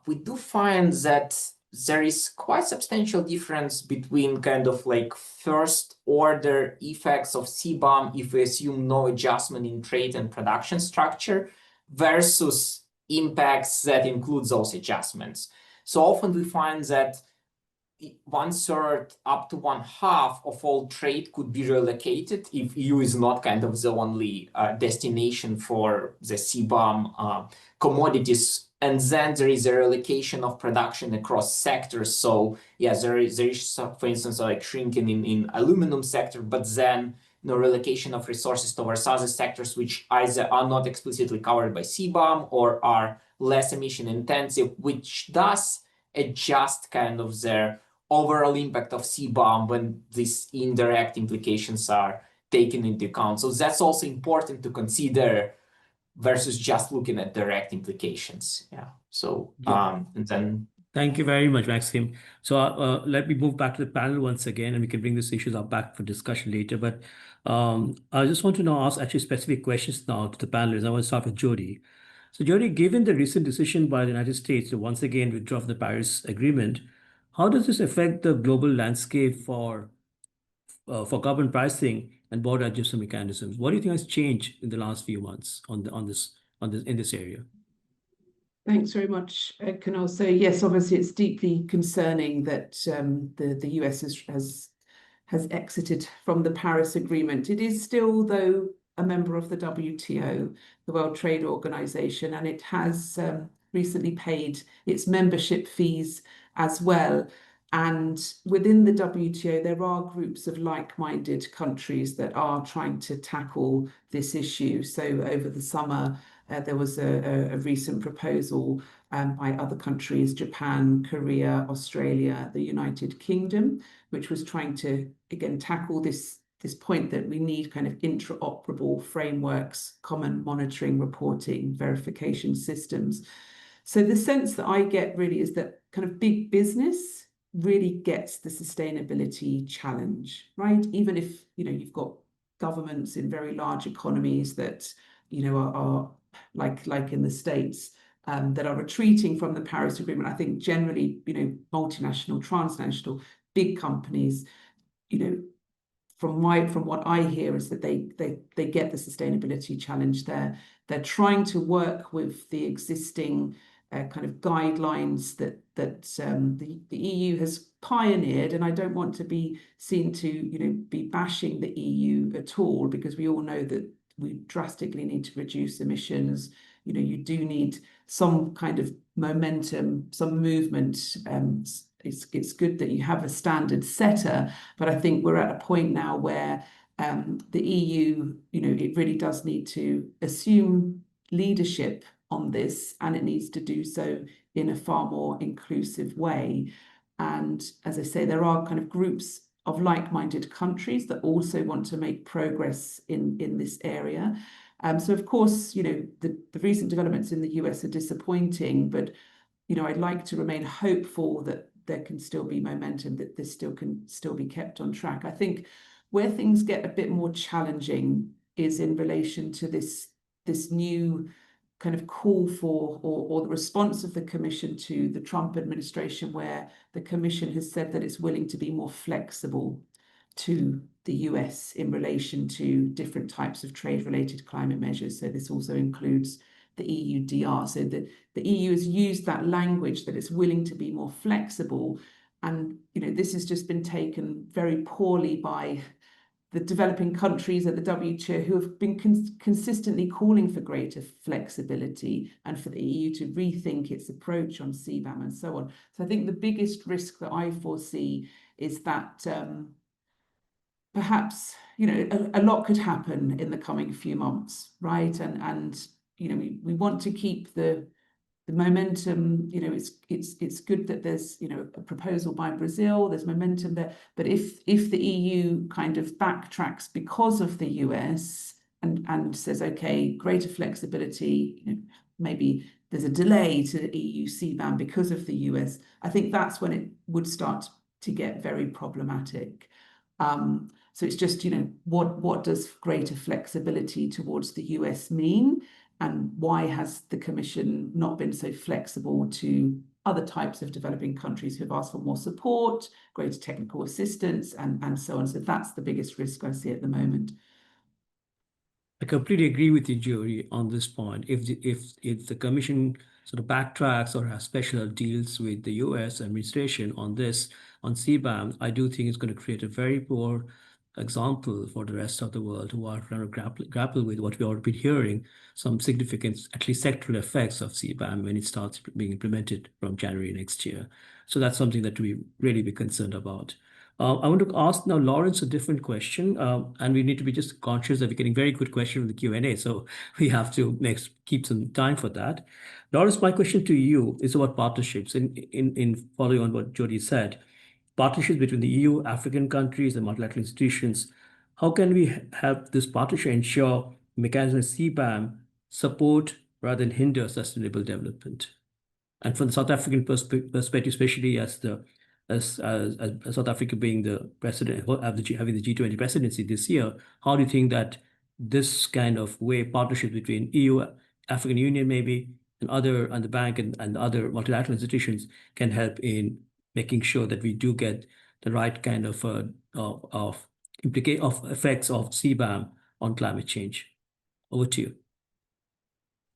we do find that there is quite substantial difference between kind of like first order effects of CBAM if we assume no adjustment in trade and production structure versus impacts that include those adjustments. So often we find that 1/3 up to 1/2 of all trade could be relocated if EU is not kind of the only destination for the CBAM commodities. And then there is a relocation of production across sectors. So yeah, there is for instance, like shrinking in aluminum sector, but then relocation of resources towards other sectors which either are not explicitly covered by CBAM or are less emission intensive, which does adjust kind of their overall impact of CBAM when these indirect implications are taken into account. So that's also important to consider versus just looking at direct implications. Yeah. So and then Thank you very much, Maxim. So let me move back to the panel once again, and we can bring these issues up back for discussion later. But I just want to now ask actually specific questions now to the panelists. I want to start with Jody. So Jody, given the recent decision by the United States to once again withdraw from the Paris Agreement, how does this affect the global landscape for carbon pricing and border adjustment mechanisms? What do you think has changed in the last few months in this area? Thanks very much, Kunal. So yes, obviously it's deeply concerning that the US has exited from the Paris Agreement. It is still, though, a member of the WTO, the World Trade Organization, and it has recently paid its membership fees as well. And within the WTO, there are groups of like-minded countries that are trying to tackle this issue. So over the summer, there was a recent proposal by other countries, Japan, Korea, Australia, the United Kingdom, which was trying to, again, tackle this point that we need kind of interoperable frameworks, common monitoring, reporting, verification systems. So the sense that I get really is that kind of big business really gets the sustainability challenge, right? Even if, you've got governments in very large economies that, are like in the States, that are retreating from the Paris Agreement. I think generally, multinational, transnational, big companies, from what I hear is that they get the sustainability challenge there. They're trying to work with the existing kind of guidelines that the EU has pioneered, and I don't want to be seen to be bashing the EU at all, because we all know that we drastically need to reduce emissions. You do need some kind of momentum, some movement. It's good that you have a standard setter, but I think we're at a point now where the EU, it really does need to assume leadership on this, and it needs to do so in a far more inclusive way. And as I say, there are kind of groups of like-minded countries that also want to make progress in this area. So of course, the recent developments in the US are disappointing, but I'd like to remain hopeful that there can still be momentum, that this can still be kept on track. I think where things get a bit more challenging is in relation to this new kind of call for, or the response of the Commission to the Trump administration, where the Commission has said that it's willing to be more flexible to the US in relation to different types of trade-related climate measures. So this also includes the EUDR. So the EU has used that language that it's willing to be more flexible. And this has just been taken very poorly by the developing countries at the WTO, who have been consistently calling for greater flexibility and for the EU to rethink its approach on CBAM and so on. So I think the biggest risk that I foresee is that perhaps a lot could happen in the coming few months, right? And we want to keep the momentum. It's good that there's a proposal by Brazil, there's momentum there, but if the EU kind of backtracks because of the US and says, okay, greater flexibility, maybe there's a delay to the EU CBAM because of the US, I think that's when it would start to get very problematic. So it's just, what does greater flexibility towards the US mean? And why has the Commission not been so flexible to other types of developing countries who have asked for more support, greater technical assistance, and so on? So that's the biggest risk I see at the moment. I completely agree with you, Jody, on this point. If the Commission sort of backtracks or has special deals with the US administration on CBAM, I do think it's going to create a very poor example for the rest of the world who are trying to grapple with what we already been hearing, some significant, at least sectoral effects of CBAM when it starts being implemented from January next year. So that's something that we really be concerned about. I want to ask now Lawrence a different question, and we need to be just conscious that we're getting very good questions in the Q&A, so we have to keep some time for that. Lawrence, my question to you is about partnerships. In following on what Jody said, partnerships between the EU, African countries, and multilateral institutions. How can we help this partnership ensure mechanisms CBAM support rather than hinder sustainable development? And from the South African perspective, especially as South Africa being the president, having the G20 presidency this year, how do you think that this kind of partnership between EU, African Union maybe, and the bank and other multilateral institutions can help in making sure that we do get the right kind of effects of CBAM on climate change? Over to you.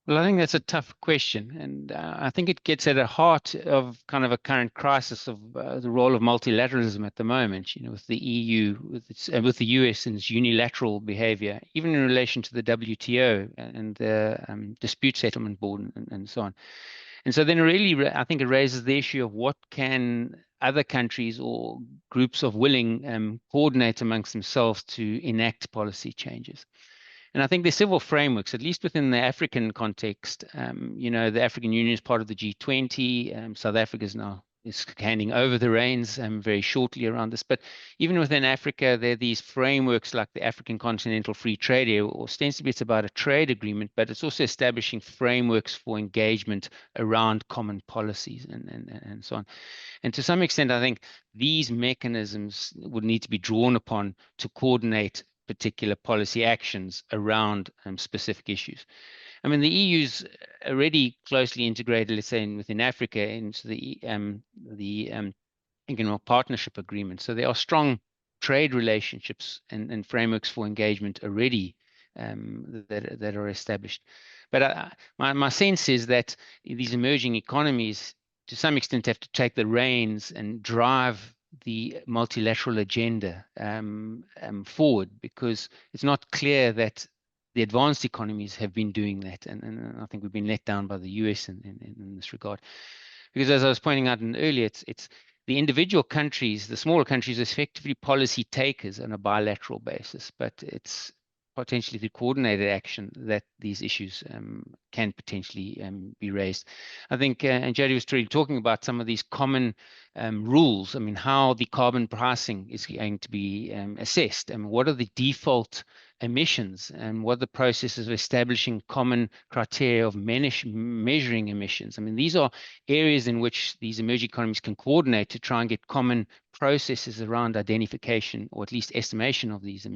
Well, I think that's a tough question, and I think it gets at the heart of kind of a current crisis of the role of multilateralism at the moment. With the EU, with the US and its unilateral behavior, even in relation to the WTO and the dispute settlement board and so on. And so then really, I think it raises the issue of what can other countries or groups of willing coordinate amongst themselves to enact policy changes. And I think there's several frameworks, at least within the African context. The African Union is part of the G20. South Africa is handing over the reins very shortly around this. But even within Africa, there are these frameworks like the African Continental Free Trade Area. Ostensibly, it's about a trade agreement, but it's also establishing frameworks for engagement around common policies and so on. And to some extent, I think these mechanisms would need to be drawn upon to coordinate particular policy actions around specific issues. I mean, the EU's already closely integrated, let's say, within Africa into the Economic Partnership Agreement. So there are strong trade relationships and frameworks for engagement already that are established. But my sense is that these emerging economies, to some extent, have to take the reins and drive the multilateral agenda forward, because it's not clear that the advanced economies have been doing that. And I think we've been let down by the US in this regard. Because as I was pointing out earlier, it's the individual countries, the smaller countries, are effectively policy takers on a bilateral basis, but it's potentially through coordinated action that these issues can potentially be raised. I think, and Jody was really talking about some of these common rules. I mean, how the carbon pricing is going to be assessed, and what are the default emissions, and what are the processes of establishing common criteria of measuring emissions. I mean, these are areas in which these emerging economies can coordinate to try and get common processes around identification, or at least estimation of these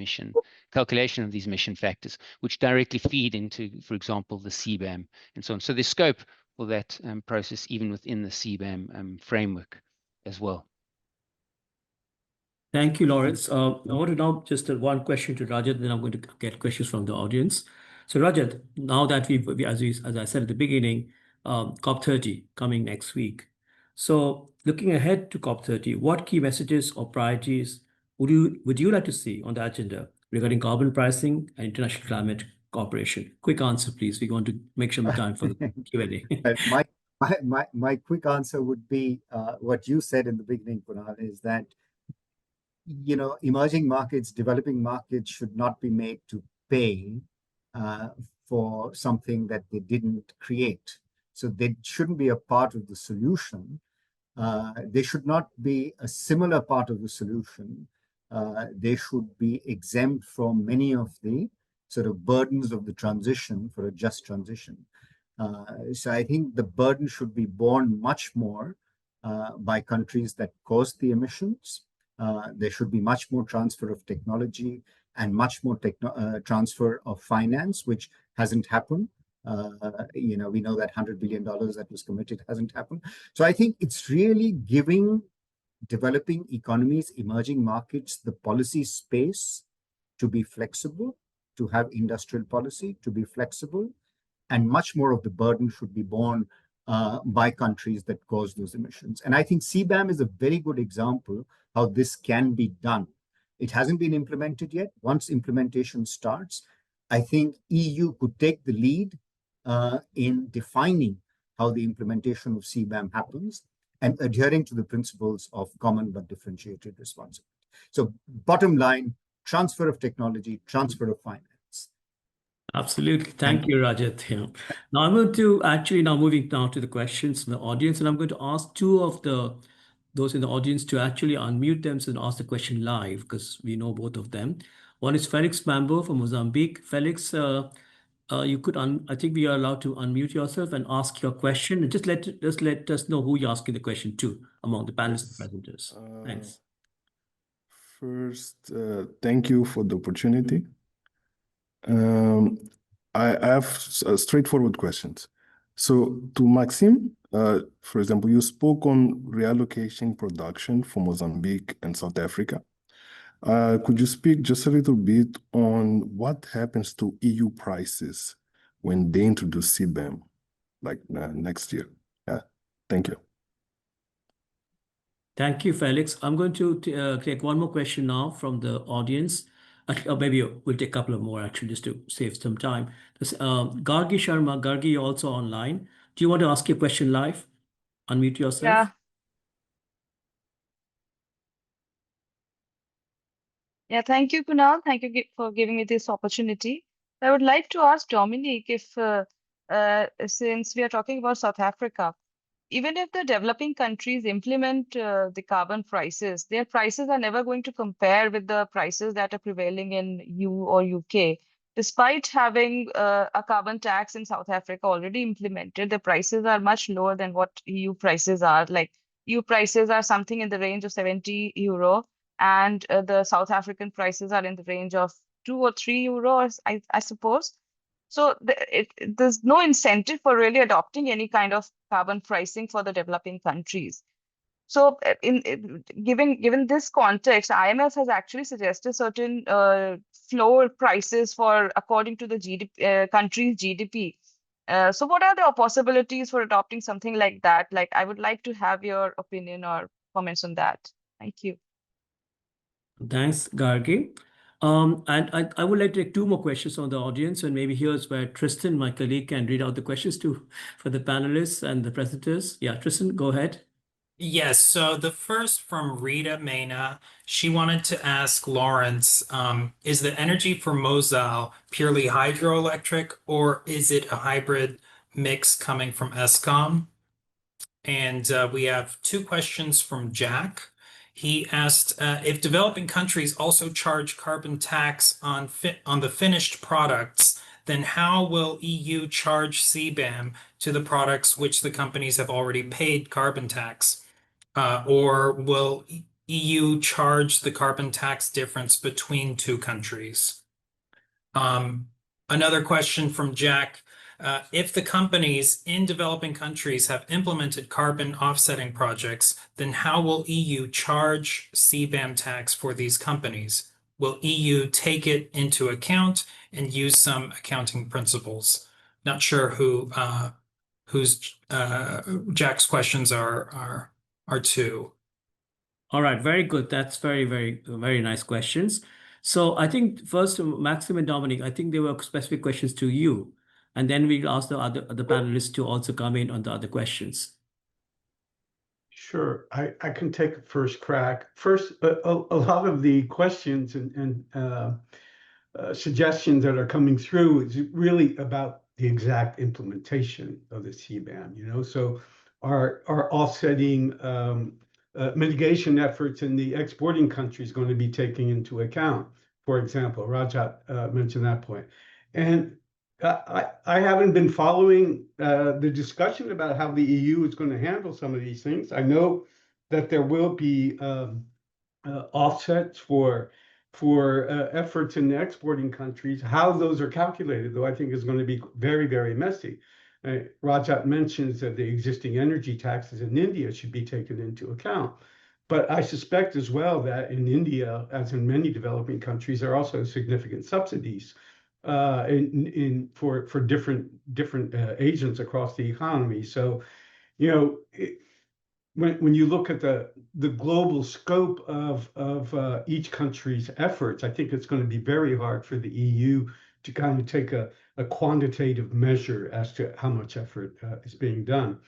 calculation of these emission factors, which directly feed into, for example, the CBAM and so on. So there's scope for that process even within the CBAM framework as well. Thank you, Lawrence. I want to now just one question to Rajat, then I'm going to get questions from the audience. So Rajat, now that as I said at the beginning, COP30 coming next week. So looking ahead to COP30, what key messages or priorities would you like to see on the agenda regarding carbon pricing and international climate cooperation? Quick answer, please. We want to make sure we have time for the Q&A. My quick answer would be what you said in the beginning, Kunal, is that emerging markets, developing markets should not be made to pay for something that they didn't create. So they shouldn't be a part of the solution. They should not be a similar part of the solution. They should be exempt from many of the sort of burdens of the transition for a just transition. So I think the burden should be borne much more by countries that cause the emissions. There should be much more transfer of technology and much more transfer of finance, which hasn't happened. We know that $100 billion that was committed hasn't happened. So I think it's really giving developing economies, emerging markets, the policy space to be flexible, to have industrial policy, to be flexible, and much more of the burden should be borne by countries that cause those emissions. And I think CBAM is a very good example how this can be done. It hasn't been implemented yet. Once implementation starts, I think EU could take the lead in defining how the implementation of CBAM happens and adhering to the principles of common but differentiated responsibility. So bottom line, transfer of technology, transfer of finance. Absolutely. Thank you, Rajat. Now I'm going to moving now to the questions from the audience, and I'm going to ask two of those in the audience to actually unmute themselves and ask the question live because we know both of them. One is Felix Mambo from Mozambique. Felix, you could I think we are allowed to unmute yourself and ask your question. And just let us know who you're asking the question to among the panelists and presenters. Thanks. First, thank you for the opportunity. I have straightforward questions. So to Maxime, for example, you spoke on reallocating production for Mozambique and South Africa. Could you speak just a little bit on what happens to EU prices when they introduce CBAM, like next year? Yeah, thank you. Thank you, Felix. I'm going to take one more question now from the audience. Or maybe we'll take a couple of more actually just to save some time. Gargi Sharma, Gargi, you're also online. Do you want to ask your question live? Unmute yourself. Yeah, thank you, Kunal. Thank you for giving me this opportunity. I would like to ask Dominic if, since we are talking about South Africa, even if the developing countries implement the carbon prices, their prices are never going to compare with the prices that are prevailing in EU or UK. Despite having a carbon tax in South Africa already implemented, the prices are much lower than what EU prices are. Like EU prices are something in the range of €70, and the South African prices are in the range of €2 or €3, I suppose. So there's no incentive for really adopting any kind of carbon pricing for the developing countries. So given this context, IMF has actually suggested certain floor prices for according to the country's GDP. So what are the possibilities for adopting something like that? Like, I would like to have your opinion or comments on that. Thank you. Thanks, Gargi. And I would like to take two more questions from the audience, and maybe here's where Tristan, my colleague, can read out the questions for the panelists and the presenters. Yeah, Tristan, go ahead. Yes, so the first from Rita Mena, she wanted to ask Lawrence, is the energy for Mosal purely hydroelectric, or is it a hybrid mix coming from Eskom? And we have two questions from Jack. He asked if developing countries also charge carbon tax on the finished products, then how will EU charge CBAM to the products which the companies have already paid carbon tax? Or will EU charge the carbon tax difference between two countries? Another question from Jack. If the companies in developing countries have implemented carbon offsetting projects, then how will EU charge CBAM tax for these companies? Will EU take it into account and use some accounting principles? Not sure whose Jack's questions are to. All right, very good. That's very nice questions. So I think first, Maxim and Dominic, I think there were specific questions to you, and then we'll ask the panelists to also come in on the other questions. Sure, I can take a first crack. First, a lot of the questions and suggestions that are coming through is really about the exact implementation of the CBAM. You know, so our offsetting mitigation efforts in the exporting countries going to be taken into account. For example, Rajat mentioned that point, and I haven't been following the discussion about how the EU is going to handle some of these things. I know that there will be offsets for efforts in the exporting countries. How those are calculated, though, I think is going to be very messy. Rajat mentions that the existing energy taxes in India should be taken into account. But I suspect as well that in India, as in many developing countries, there are also significant subsidies for different agents across the economy. So, you know, when you look at the global scope of each country's efforts, I think it's going to be very hard for the EU to kind of take a quantitative measure as to how much effort is being done.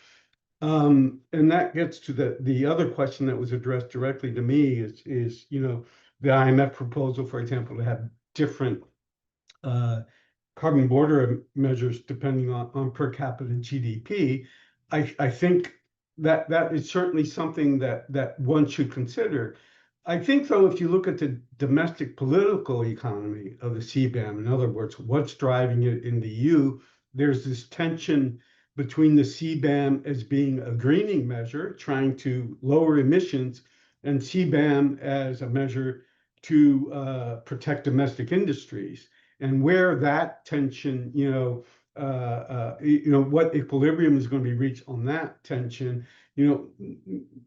And that gets to the other question that was addressed directly to me is you know, the IMF proposal, for example, to have different carbon border measures depending on per capita GDP. I think that is certainly something that one should consider. I think, though, if you look at the domestic political economy of the CBAM, in other words, what's driving it in the EU, there's this tension between the CBAM as being a greening measure, trying to lower emissions, and CBAM as a measure to protect domestic industries. And where that tension, what equilibrium is going to be reached on that tension. You know,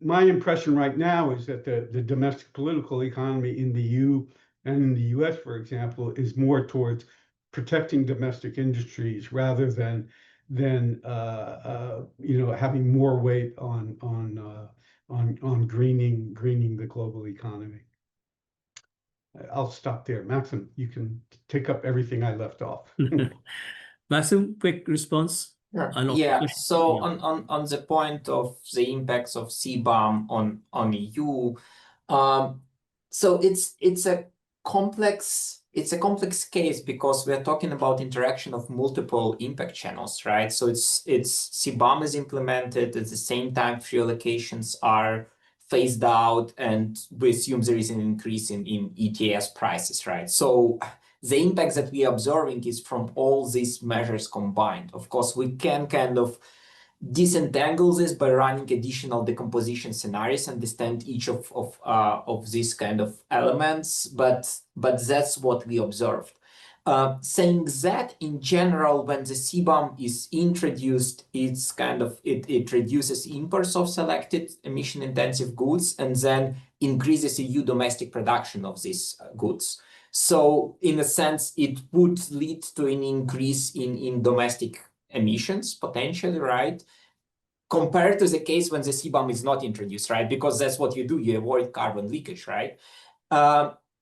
my impression right now is that the domestic political economy in the EU and in the US, for example, is more towards protecting domestic industries rather than having more weight on greening the global economy. I'll stop there. Maxim, you can take up everything I left off. Maxim, quick response. Yeah. So on the point of the impacts of CBAM on EU, so it's a complex case because we're talking about interaction of multiple impact channels, right? So it's CBAM is implemented at the same time free allocations are phased out, and we assume there is an increase in ETS prices, right? So the impact that we are observing is from all these measures combined. Of course, we can kind of disentangle this by running additional decomposition scenarios, understand each of these kind of elements, but that's what we observed. Saying that, in general, when the CBAM is introduced, it's kind of it reduces imports of selected emission-intensive goods and then increases EU domestic production of these goods. So, in a sense, it would lead to an increase in domestic emissions potentially, right? Compared to the case when the CBAM is not introduced, right? Because that's what you do, you avoid carbon leakage, right?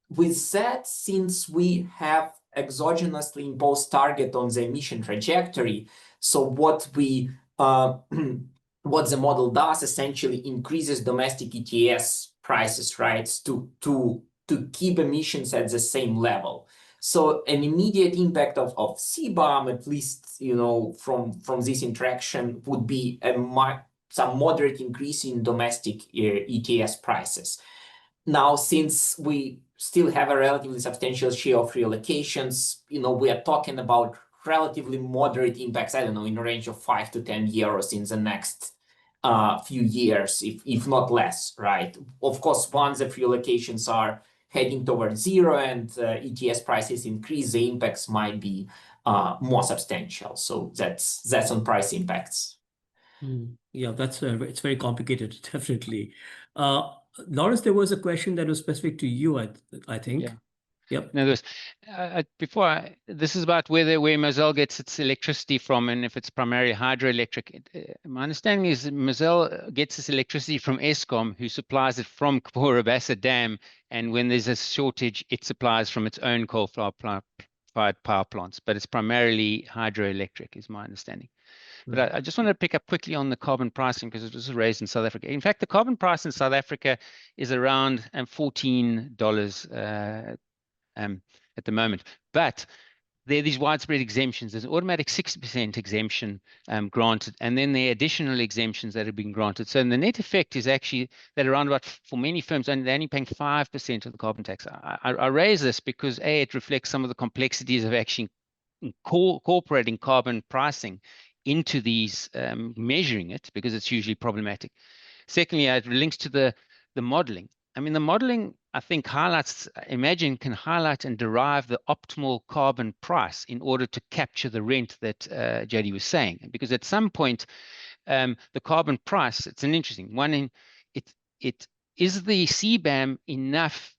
With that, since we have exogenously imposed target on the emission trajectory, so what the model does essentially increases domestic ETS prices, right? To keep emissions at the same level. So an immediate impact of CBAM, at least, you know, from this interaction would be some moderate increase in domestic ETS prices. Now, since we still have a relatively substantial share of reallocations, you know, we are talking about relatively moderate impacts, I don't know, in the range of 5 to 10 euros in the next few years, if not less, right? Of course, once the reallocations are heading towards zero and ETS prices increase, the impacts might be more substantial. So that's on price impacts. Yeah, that's it's very complicated, definitely. Lawrence, there was a question that was specific to you, I think. Yeah. Yep. No, this is about where Moselle gets its electricity from, and if it's primarily hydroelectric. My understanding is that Moselle gets its electricity from Eskom, who supplies it from Kibora Bassa Dam, and when there's a shortage, it supplies from its own coal-fired power plants. But it's primarily hydroelectric, is my understanding. But I just want to pick up quickly on the carbon pricing because it was raised in South Africa. In fact, the carbon price in South Africa is around $14 at the moment. But there are these widespread exemptions. There's an automatic 60% exemption granted, and then there are additional exemptions that have been granted. So the net effect is actually that around about, for many firms, they're only paying 5% of the carbon tax. I raise this because it reflects some of the complexities of actually incorporating carbon pricing into these, measuring it, because it's usually problematic. Secondly, it links to the modeling. I mean, the modeling, I think, can highlight and derive the optimal carbon price in order to capture the rent that JD was saying. Because at some point, the carbon price, it's an interesting one. Is the CBAM enough?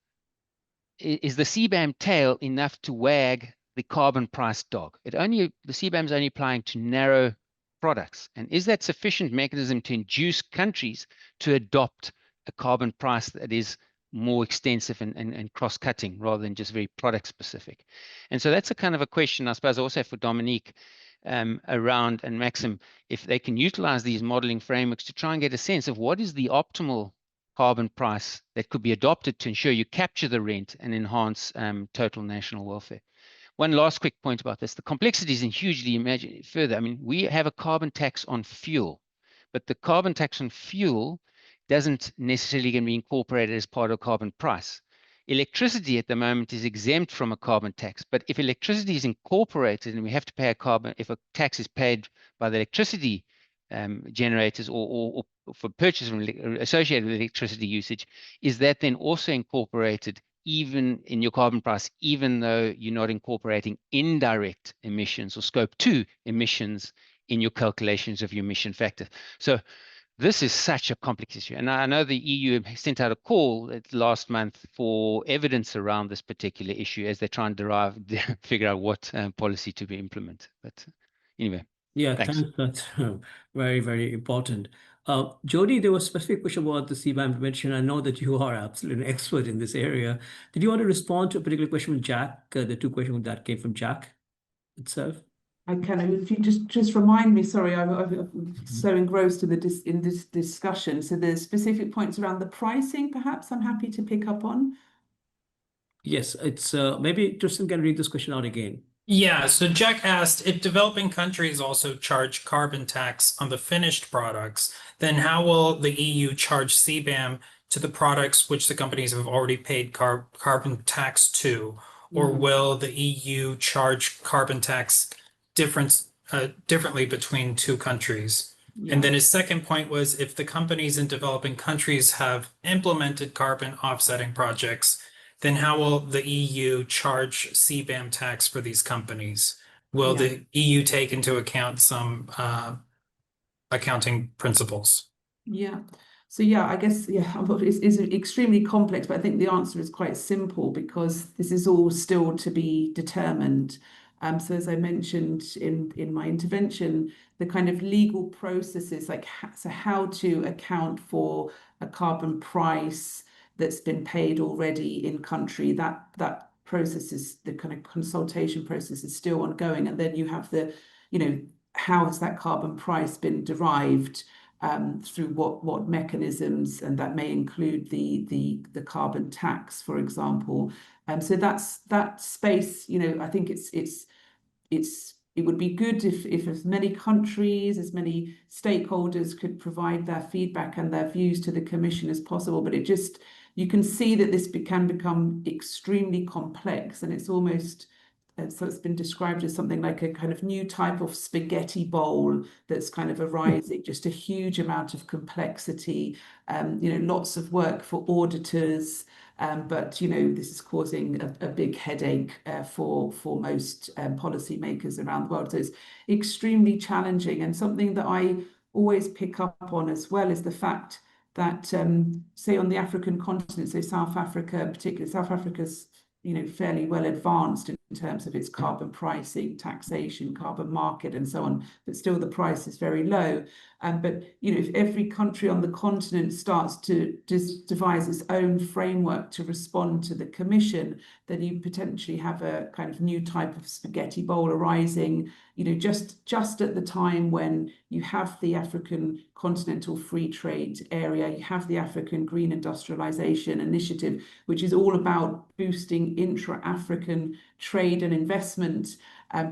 Is the CBAM tail enough to wag the carbon price dog? The CBAM is only applying to narrow products. And is that sufficient mechanism to induce countries to adopt a carbon price that is more extensive and cross-cutting rather than just very product specific? And so that's a kind of a question, I suppose, also for Dominique around, and Maxim, if they can utilize these modeling frameworks to try and get a sense of what is the optimal carbon price that could be adopted to ensure you capture the rent and enhance total national welfare. One last quick point about this. The complexities and hugely further. I mean, we have a carbon tax on fuel, but the carbon tax on fuel doesn't necessarily going to be incorporated as part of carbon price. Electricity at the moment is exempt from a carbon tax, but if electricity is incorporated and we have to pay if a tax is paid by the electricity generators or for purchase associated with electricity usage, is that then also incorporated even in your carbon price, even though you're not incorporating indirect emissions or scope 2 emissions in your calculations of your emission factor? So this is such a complex issue. And I know the EU sent out a call last month for evidence around this particular issue as they try and figure out what policy to be implemented. But anyway. Yeah, thanks. That's very, very important. Jody, there was a specific question about the CBAM implementation. I know that you are absolutely an expert in this area. Did you want to respond to a particular question from Jack? The two questions that came from Jack itself? I can. If you just remind me, sorry, I'm so engrossed in this discussion. So there's specific points around the pricing, perhaps I'm happy to pick up on. Yes, it's maybe Tristan can read this question out again. Yeah, so Jack asked, if developing countries also charge carbon tax on the finished products, then how will the EU charge CBAM to the products which the companies have already paid carbon tax to? Or will the EU charge carbon tax differently between two countries? Yeah. And then his second point was, if the companies in developing countries have implemented carbon offsetting projects, then how will the EU charge CBAM tax for these companies? Will the EU take into account some accounting principles? Yeah. So I guess, it's extremely complex, but I think the answer is quite simple because this is all still to be determined. So as I mentioned in my intervention, the kind of legal processes, like how to account for a carbon price that's been paid already in country, that process is, the kind of consultation process is still ongoing. And then you have the, how has that carbon price been derived through what mechanisms, and that may include the carbon tax, for example. So that space, I think it would be good if as many countries, as many stakeholders could provide their feedback and their views to the Commission as possible. But you can see that this can become extremely complex, and it's almost, so it's been described as something like a kind of new type of spaghetti bowl that's kind of arising, just a huge amount of complexity, lots of work for auditors, But this is causing a big headache for most policymakers around the world. So it's extremely challenging, and something that I always pick up on as well is the fact that, say, on the African continent, so South Africa, particularly South Africa's fairly well advanced in terms of its carbon pricing, taxation, carbon market, and so on, but still the price is very low. But if every country on the continent starts to devise its own framework to respond to the Commission, then you potentially have a kind of new type of spaghetti bowl arising, just at the time when you have the African Continental Free Trade Area, you have the African Green Industrialization Initiative, which is all about boosting intra-African trade and investment,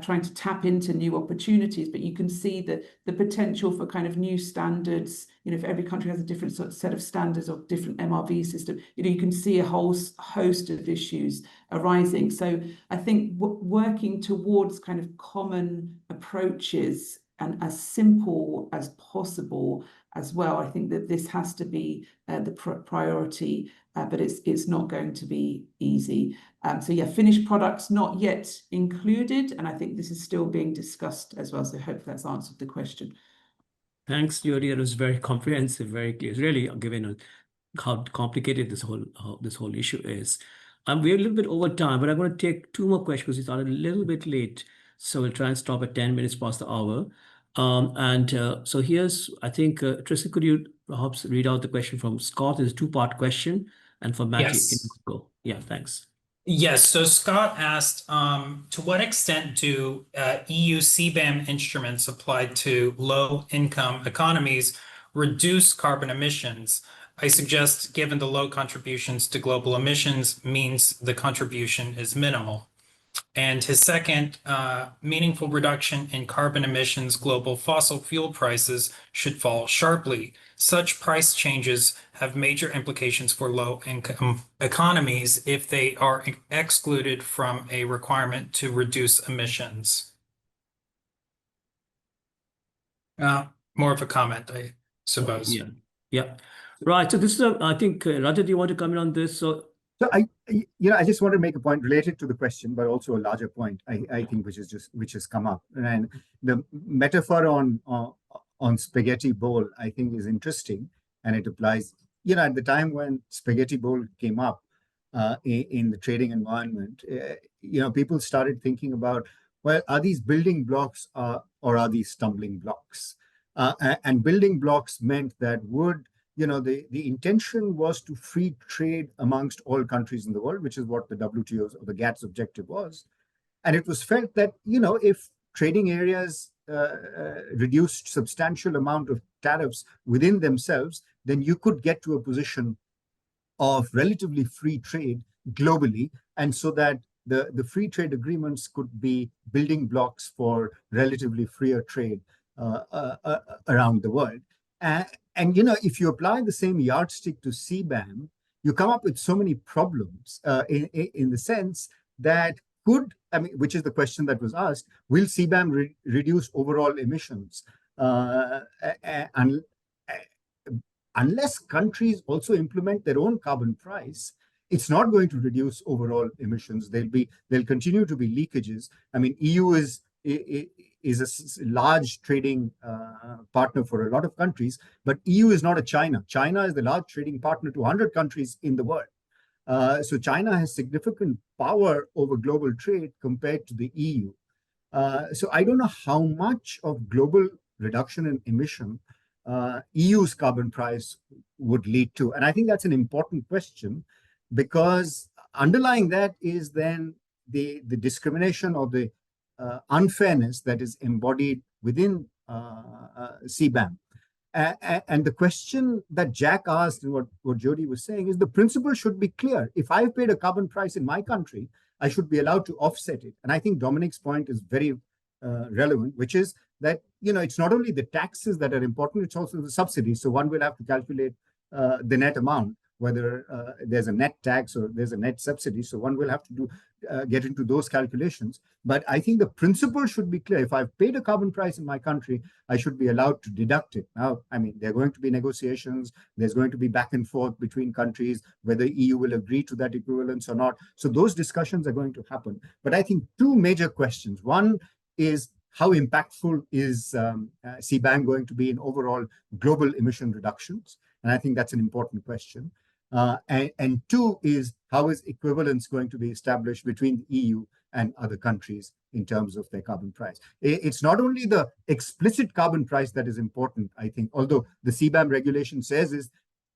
trying to tap into new opportunities. But you can see the potential for kind of new standards. If every country has a different sort of set of standards or different MRV system, you can see a whole host of issues arising. So I think working towards kind of common approaches and as simple as possible as well, I think that this has to be the priority, but it's not going to be easy. So yeah, finished products not yet included, and I think this is still being discussed as well. So I hope that's answered the question. Thanks, Jody. It was very comprehensive, very clear. It's really given how complicated this whole issue is. We're a little bit over time, but I'm going to take two more questions because we started a little bit late. So we'll try and stop at 10 minutes past the hour. So here's, I think, Tristan, could you perhaps read out the question from Scott? It's a two-part question. And for Matty, Yes. go. Yeah, thanks. Yes, so Scott asked, to what extent do EU CBAM instruments applied to low-income economies reduce carbon emissions? I suggest, given the low contributions to global emissions, means the contribution is minimal. And his second, meaningful reduction in carbon emissions, global fossil fuel prices should fall sharply. Such price changes have major implications for low-income economies if they are excluded from a requirement to reduce emissions. More of a comment, I suppose. Yeah. Right. So this is, I think, Rajat, do you want to comment on this? So I just want to make a point related to the question, but also a larger point, I think, which has come up. And the metaphor on spaghetti bowl, I think, is interesting, and it applies. At the time when spaghetti bowl came up in the trading environment, people started thinking about, well, are these building blocks or are these stumbling blocks? And building blocks meant that the intention was to free trade amongst all countries in the world, which is what the WTO's or the GATT's objective was. And it was felt that, if trading areas reduced substantial amount of tariffs within themselves, then you could get to a position of relatively free trade globally. And so that the free trade agreements could be building blocks for relatively freer trade around the world. And if you apply the same yardstick to CBAM, you come up with so many problems in the sense that which is the question that was asked, will CBAM reduce overall emissions? Unless countries also implement their own carbon price, it's not going to reduce overall emissions. There'll continue to be leakages. EU is a large trading partner for a lot of countries, but EU is not a China. China is the large trading partner to 100 countries in the world. So China has significant power over global trade compared to the EU. So I don't know how much of global reduction in emission EU's carbon price would lead to. And I think that's an important question, because underlying that is then the discrimination or the unfairness that is embodied within CBAM. And the question that Jack asked and what Jody was saying is the principle should be clear. If I've paid a carbon price in my country, I should be allowed to offset it. And I think Dominic's point is very relevant, which is that, it's not only the taxes that are important, it's also the subsidies. So one will have to calculate the net amount. whether there's a net tax or there's a net subsidy. So one will have to get into those calculations. But I think the principle should be clear. If I've paid a carbon price in my country, I should be allowed to deduct it. Now, I mean, there are going to be negotiations. There's going to be back and forth between countries, whether EU will agree to that equivalence or not. So those discussions are going to happen. But I think two major questions. One is, how impactful is CBAM going to be in overall global emission reductions? And I think that's an important question. And two is, how is equivalence going to be established between the EU and other countries in terms of their carbon price? It's not only the explicit carbon price that is important, I think, although the CBAM regulation says is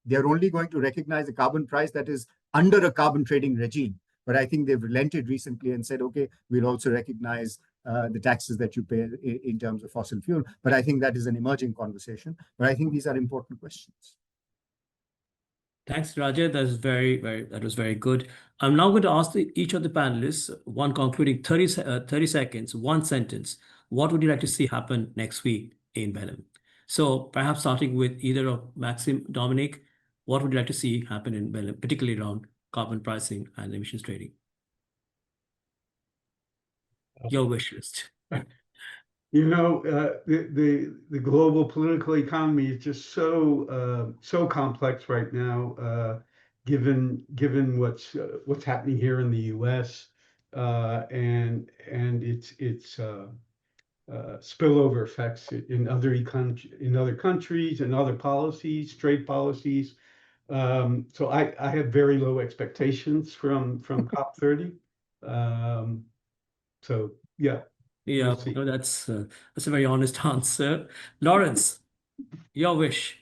they're only going to recognize a carbon price that is under a carbon trading regime. But I think they've relented recently and said, okay, we'll also recognize the taxes that you pay in terms of fossil fuel. But I think that is an emerging conversation. But I think these are important questions. Thanks, Rajat. That was very good. I'm now going to ask each of the panelists one concluding 30 seconds, one sentence. What would you like to see happen next week in Belém? So perhaps starting with either of Maxime, Dominic, what would you like to see happen in Belém, particularly around carbon pricing and emissions trading? Your wish list. You know, the global political economy is just so complex right now, given what's happening here in the U.S. And its spillover effects in other countries and other policies, trade policies. So I have very low expectations from COP30. So yeah. Yeah, We'll no, that's a very honest answer. Lawrence, your wish.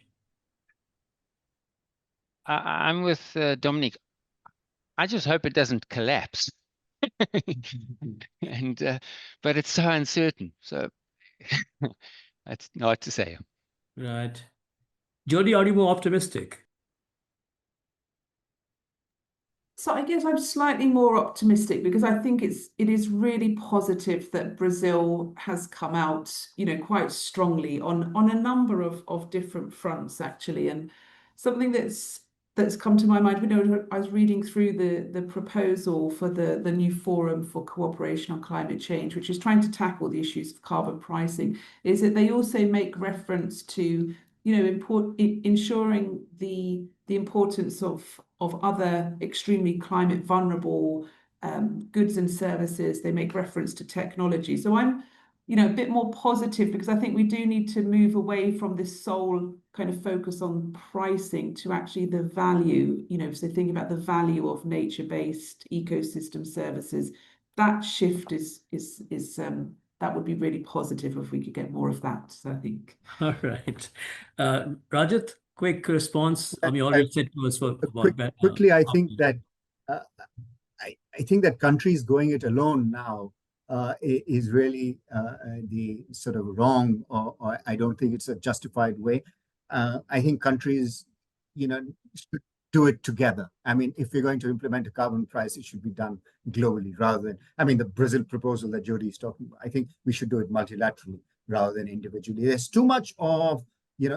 I'm with Dominic. I just hope it doesn't collapse. And but it's so uncertain. So that's not to say. Right. Jody, are you more optimistic? So I guess I'm slightly more optimistic because I think it is really positive that Brazil has come out, quite strongly on a number of different fronts, actually. And something that's come to my mind, I was reading through the proposal for the new Forum for Cooperation on Climate Change, which is trying to tackle the issues of carbon pricing, is that they also make reference to, ensuring the importance of other extremely climate vulnerable goods and services. They make reference to technology. So I'm, a bit more positive because I think we do need to move away from this sole kind of focus on pricing to actually the value, so think about the value of nature-based ecosystem services. That shift is that would be really positive if we could get more of that, so I think. All right. Rajat, quick response. I mean, you already said to us quickly, I think that I think that countries going it alone now is really the sort of wrong, or I don't think it's a justified way. I think countries, should do it together. I mean, if we're going to implement a carbon price, it should be done globally rather than, I mean, the Brazil proposal that Jody is talking about, I think we should do it multilaterally rather than individually. There's too much of,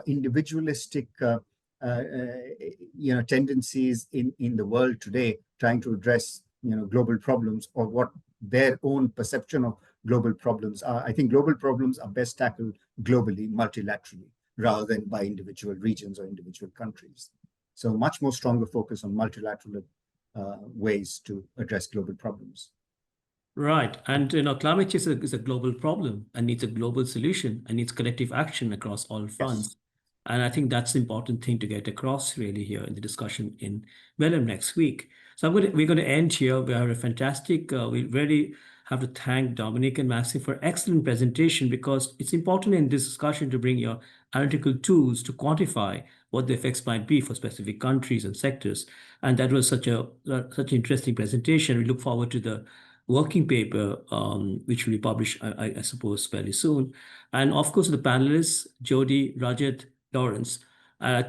individualistic, tendencies in the world today trying to address, global problems or what their own perception of global problems are. I think global problems are best tackled globally, multilaterally, rather than by individual regions or individual countries. So much more stronger focus on multilateral ways to address global problems. Right. And climate change is a global problem and needs a global solution and needs collective action across all fronts. Yes. And I think that's the important thing to get across really here in the discussion in Belém next week. So we're going to end here. We have a fantastic, we really have to thank Dominic and Maxime for excellent presentation, because it's important in this discussion to bring your analytical tools to quantify what the effects might be for specific countries and sectors. And that was such an interesting presentation. We look forward to the working paper, which will be published, I suppose, fairly soon. And of course, the panelists, Jody, Rajat, Lawrence,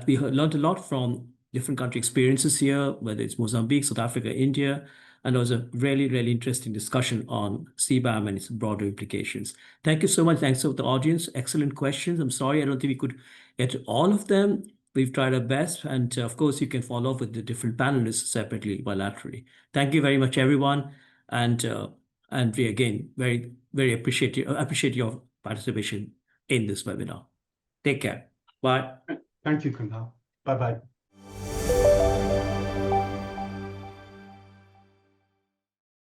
we learned a lot from different country experiences here, whether it's Mozambique, South Africa, India, and there was a really, really interesting discussion on CBAM and its broader implications. Thank you so much. Thanks to the audience. Excellent questions. I'm sorry, I don't think we could get to all of them. We've tried our best, and of course, you can follow up with the different panelists separately, bilaterally. Thank you very much, everyone, and we again very appreciate your participation in this webinar. Take care. Bye. Thank you, Kunal. Bye-bye.